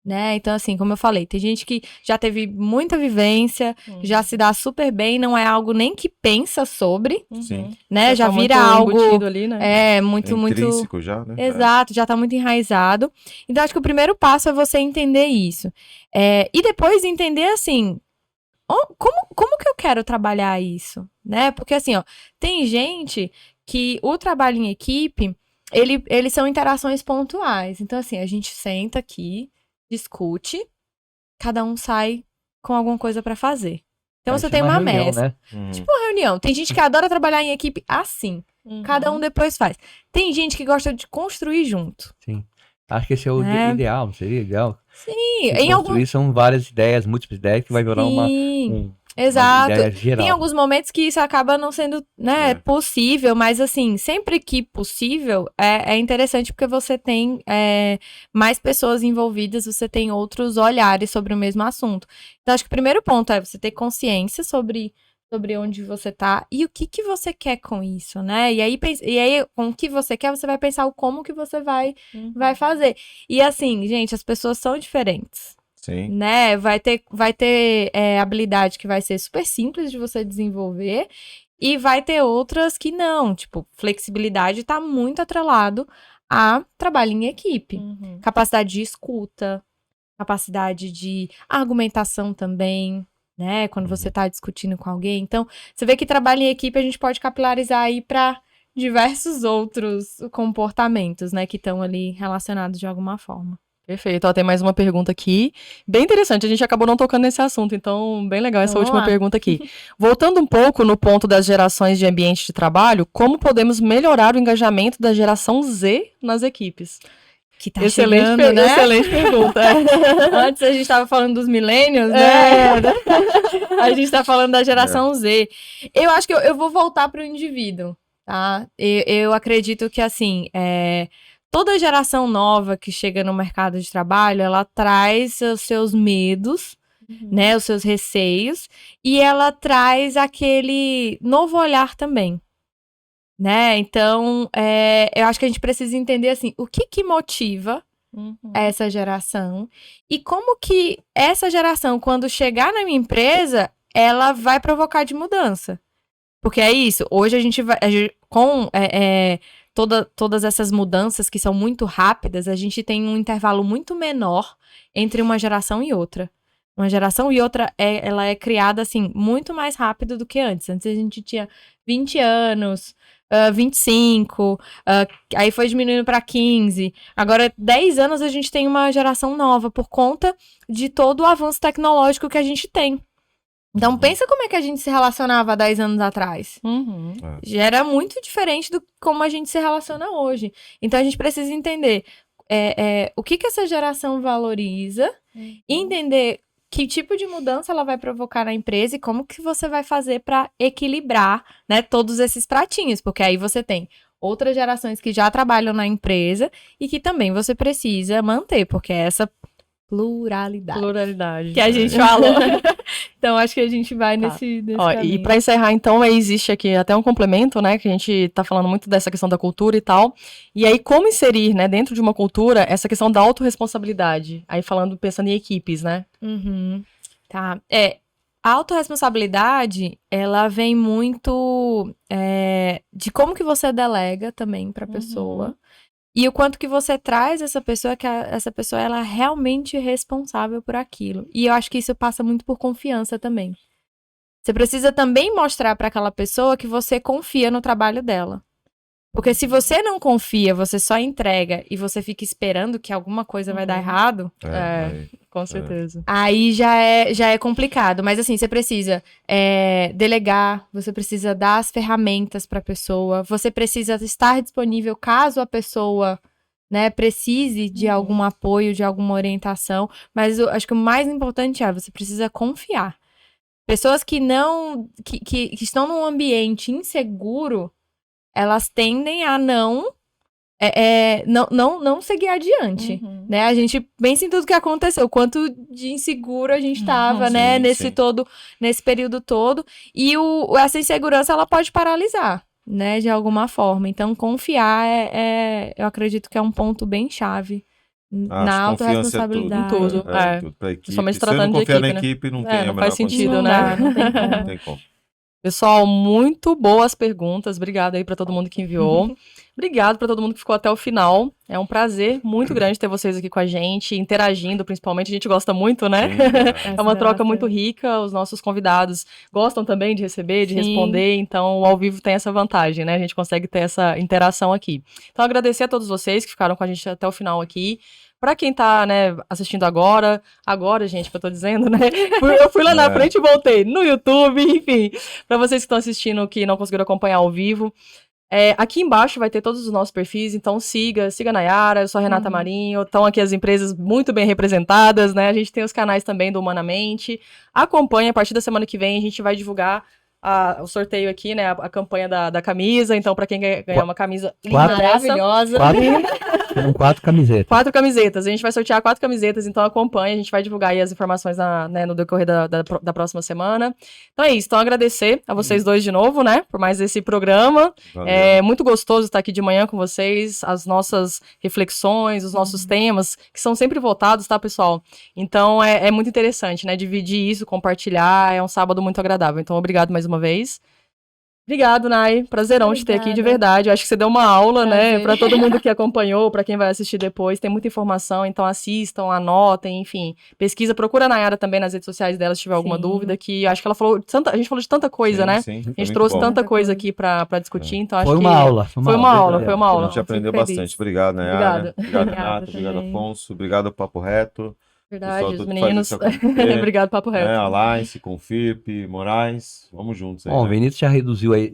Né? Então, assim, como eu falei, tem gente que já teve muita vivência, já se dá super bem, não é algo nem que pensa sobre, Sim. né? Já tá vira muito algo embutido ali, né? muito, muito Intrínseco já, né? exato, já tá muito enraizado. Então, acho que o primeiro passo é você entender isso. E depois entender, assim, como que eu quero trabalhar isso, né? Porque, assim, ó, tem gente que o trabalho em equipe, eles são interações pontuais. Então, assim, a gente senta aqui, discute, cada um sai com alguma coisa pra fazer. Então, você tem uma reunião, mesa. né? Tipo uma reunião. Tem gente que adora trabalhar em equipe assim. Cada um depois faz. Tem gente que gosta de construir junto. Sim. Acho que esse é o ideal, não seria ideal? Sim, Se em algum... construir são várias ideias, múltiplas ideias, que vai virar uma exato. ideia geral. Tem alguns momentos que isso acaba não sendo, né, possível, mas assim, sempre que possível, é interessante porque você tem mais pessoas envolvidas, você tem outros olhares sobre o mesmo assunto. Então, acho que o primeiro ponto é você ter consciência sobre onde você tá e o que você quer com isso, né? E aí, com o que você quer, você vai pensar o como que você vai fazer. E assim, gente, as pessoas são diferentes. Sim. Né? Vai ter habilidade que vai ser super simples de você desenvolver e vai ter outras que não. Tipo, flexibilidade tá muito atrelado a trabalho em equipe. Capacidade de escuta, capacidade de argumentação também, né? Quando você tá discutindo com alguém. Então, você vê que trabalho em equipe a gente pode capilarizar aí para diversos outros comportamentos, né? Que estão ali relacionados de alguma forma. Perfeito. Ó, tem mais uma pergunta aqui. Bem interessante, a gente acabou não tocando nesse assunto, então bem legal essa última pergunta aqui. Voltando um pouco no ponto das gerações de ambiente de trabalho, como podemos melhorar o engajamento da geração Z nas equipes? Que tá chegando, né? Excelente pergunta. Antes a gente tava falando dos millennials, né? A gente tá falando da geração Z. Eu acho que eu vou voltar pro indivíduo, tá? Eu acredito que, assim, toda geração nova que chega no mercado de trabalho, ela traz os seus medos, né? Os seus receios. E ela traz aquele novo olhar também. Né? Então, eu acho que a gente precisa entender, assim, o que motiva essa geração e como que essa geração, quando chegar na minha empresa, ela vai provocar de mudança. Porque é isso, hoje a gente vai, com todas essas mudanças que são muito rápidas, a gente tem um intervalo muito menor entre uma geração e outra. Uma geração e outra, ela é criada, assim, muito mais rápido do que antes. Antes a gente tinha 20 anos, 25, aí foi diminuindo para 15. Agora, 10 anos a gente tem uma geração nova por conta de todo o avanço tecnológico que a gente tem. Então, pensa como é que a gente se relacionava há 10 anos atrás. Já era muito diferente do como a gente se relaciona hoje. Então, a gente precisa entender o que essa geração valoriza e entender que tipo de mudança ela vai provocar na empresa e como que você vai fazer para equilibrar, né, todos esses pratinhos, porque aí você tem outras gerações que já trabalham na empresa e que também você precisa manter, porque é essa pluralidade que a gente falou. Então, acho que a gente vai nesse caminho. E para encerrar, então, existe aqui até um complemento, né, que a gente tá falando muito dessa questão da cultura e tal, e aí como inserir, né, dentro de uma cultura, essa questão da autorresponsabilidade, aí pensando em equipes, né? Tá. A autorresponsabilidade, ela vem muito de como que você delega também pra pessoa. E o quanto que você traz essa pessoa, que essa pessoa ela é realmente responsável por aquilo. E eu acho que isso passa muito por confiança também. Você precisa também mostrar para aquela pessoa que você confia no trabalho dela. Porque se você não confia, você só entrega e você fica esperando que alguma coisa vai dar errado, Com certeza. aí já é complicado. Mas assim, você precisa delegar, você precisa dar as ferramentas para a pessoa, você precisa estar disponível caso a pessoa, né, precise de algum apoio, de alguma orientação. Mas eu acho que o mais importante você precisa confiar. Pessoas que estão num ambiente inseguro, elas tendem a não seguir adiante, né? A gente pensa em tudo que aconteceu, o quanto de inseguro a gente estava, né? Nesse período todo. E essa insegurança, ela pode paralisar, né? De alguma forma. Então, confiar eu acredito que é um ponto bem chave na autorresponsabilidade. Tudo. Tudo pra equipe. Principalmente Se tratando eu não de confiar equipe, na né? equipe, não tem a Não menor faz sentido, condição. né? Não tem como. Não tem como. Pessoal, muito boas perguntas. Obrigada aí para todo mundo que enviou. Obrigado para todo mundo que ficou até o final. É um prazer muito grande ter vocês aqui com a gente, interagindo, principalmente. A gente gosta muito, né? Sim, É uma troca muito rica. Os nossos convidados gostam também de receber, de responder. Então, o ao vivo tem essa vantagem, né? A gente consegue ter essa interação aqui. Então, agradecer a todos vocês que ficaram com a gente até o final aqui. Pra quem tá, né, assistindo agora, gente, que eu tô dizendo, né? Eu fui lá na frente e voltei no YouTube, enfim. Pra vocês que estão assistindo que não conseguiram acompanhar ao vivo, aqui embaixo vai ter todos os nossos perfis, então siga a Nayara, eu sou a Renata Marinho, estão aqui as empresas muito bem representadas, né? A gente tem os canais também do Humanamente. Acompanhe, a partir da semana que vem a gente vai divulgar o sorteio aqui, né? A campanha da camisa. Então, para quem ganhar uma camisa maravilhosa. 4 camisetas. 4 camisetas. A gente vai sortear 4 camisetas, então acompanhe. A gente vai divulgar aí as informações no decorrer da próxima semana. Então é isso. Então, agradecer a vocês dois de novo, né? Por mais esse programa. É muito gostoso estar aqui de manhã com vocês. As nossas reflexões, os nossos temas, que são sempre votados, tá, pessoal? Então, é muito interessante, né? Dividir isso, compartilhar. É um sábado muito agradável. Então, obrigado mais uma vez. Obrigado, Nay. Prazerão te ter aqui de verdade. Eu acho que você deu uma aula, né? Para todo mundo que acompanhou, para quem vai assistir depois. Tem muita informação, então assistam, anotem, enfim. Pesquisa, procura a Nayara também nas redes sociais dela se tiver alguma dúvida, que acho que ela falou a gente falou de tanta coisa, né? Sim, a gente trouxe tanta coisa aqui para discutir, então acho que... Foi uma aula. Foi uma aula. A gente aprendeu bastante. Obrigado, Nayara. Obrigado, Renato. Obrigado, Afonso. Obrigado, Papo Reto. Verdade, os meninos. Obrigado, Papo Reto. Alliance, Confirp, Moraes, vamos juntos aí. Bom, o Vinícius já reduziu aí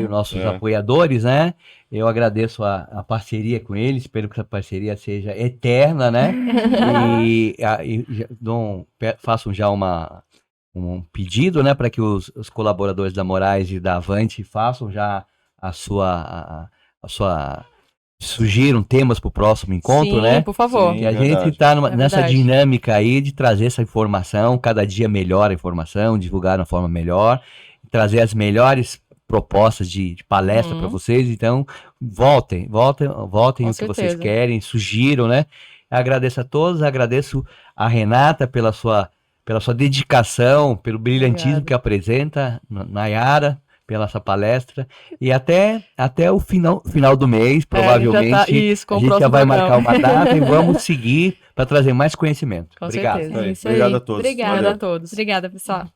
os nossos apoiadores, né? Eu agradeço a parceria com eles, espero que essa parceria seja eterna, né? Façam já um pedido, né, para que os colaboradores da Moraes e da Avante façam já a sua sugiram temas para o próximo encontro, né? Por favor. Que a gente está nessa dinâmica aí de trazer essa informação, cada dia melhor a informação, divulgar de uma forma melhor, trazer as melhores propostas de palestra para vocês. Então, voltem o que vocês querem, sugiram, né? Agradeço a todos, agradeço a Renata pela sua dedicação, pelo brilhantismo que apresenta, Nayara, pela essa palestra, e até o final do mês, provavelmente, a gente já vai marcar uma data e vamos seguir para trazer mais conhecimento. Com Obrigado. certeza. Obrigado a todos. Obrigada a todos. Obrigada, pessoal.